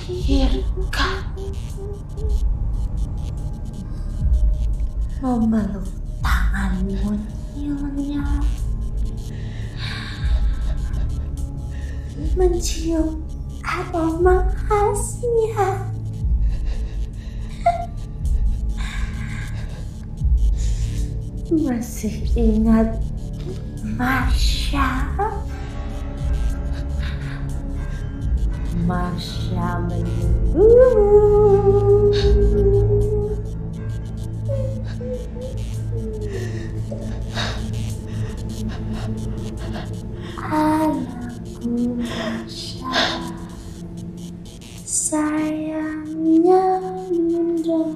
melahirkan, memeluk tanganmu Nyonya, mencium aroma khasnya. Masih ingat Marsha? Marsha menunggumu. Anakku Marsha, sayangnya Bunda.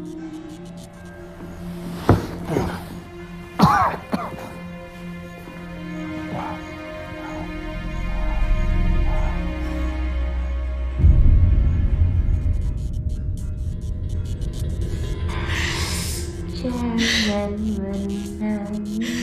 Jangan menangis.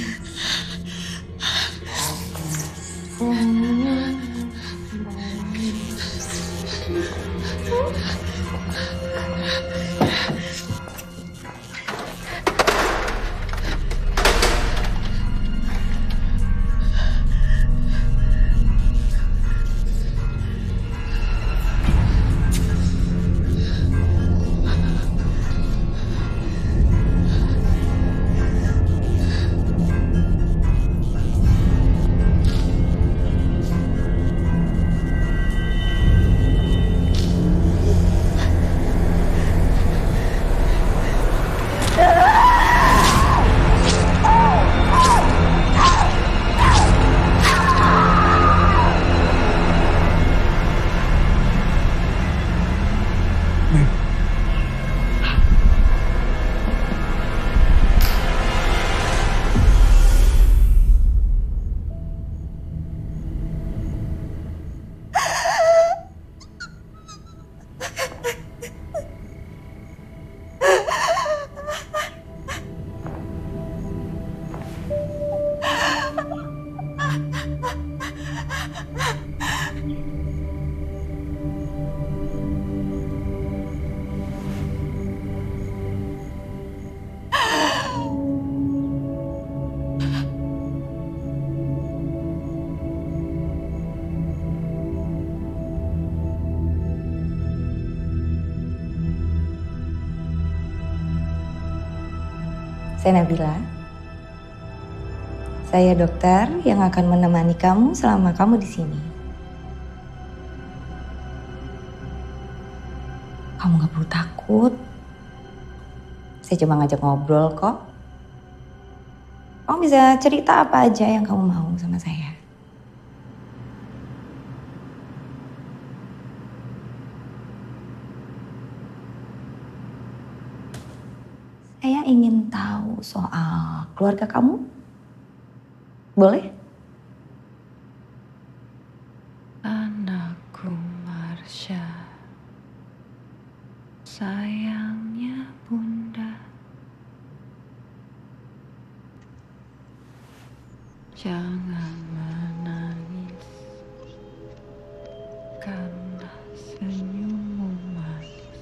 Saya Nabila. Saya dokter yang akan menemani kamu selama kamu di sini. Kamu gak perlu takut. Saya cuma ngajak ngobrol kok. Kamu bisa cerita apa aja yang kamu mau sama saya. Saya ingin tahu soal keluarga kamu. Boleh? Anakku Marsha, sayangnya Bunda. Jangan menangis karena senyummu manis.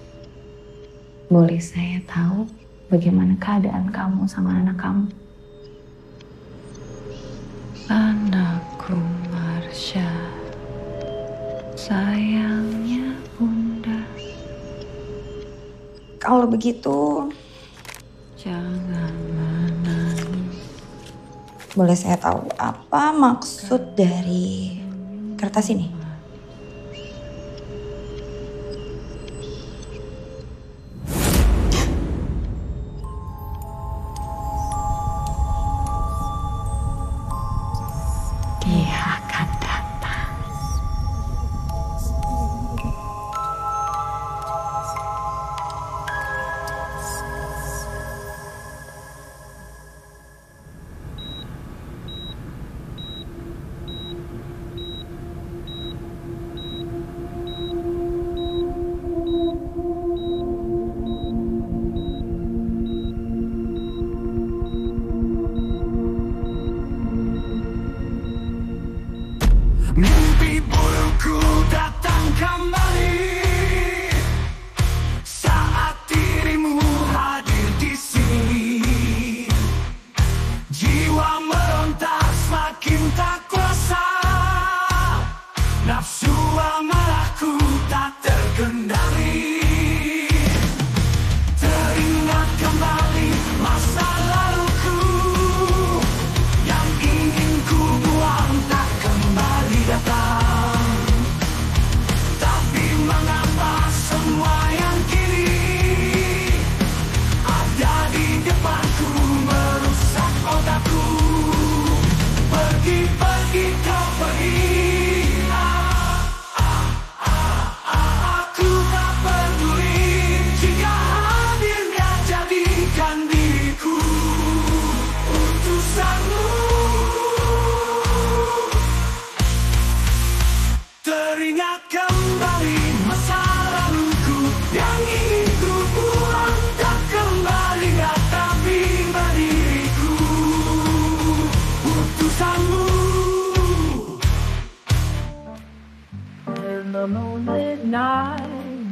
Boleh saya tahu bagaimana keadaan kamu sama anak kamu? Anakku Marsha, sayangnya Bunda. Kalau begitu, jangan menangis. boleh saya tahu apa maksud dari kertas ini? Dia akan datang.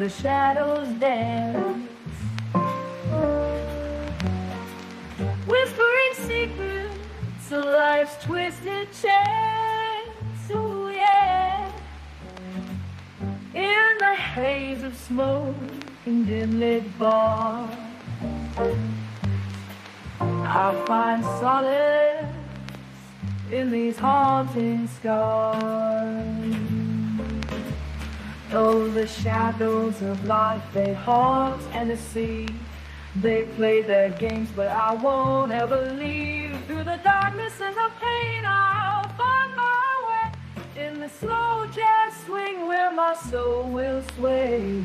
the shadows dance, whispering secrets of life's twisted chance. Oh yeah, in the haze of smoke and dim-lit bars, I find solace in these haunting scars. Oh, the shadows of life, they haunt and deceive. They play their games, but I won't ever leave. Through the darkness and the pain, I'll find my way in the slow jazz swing where my soul will sway.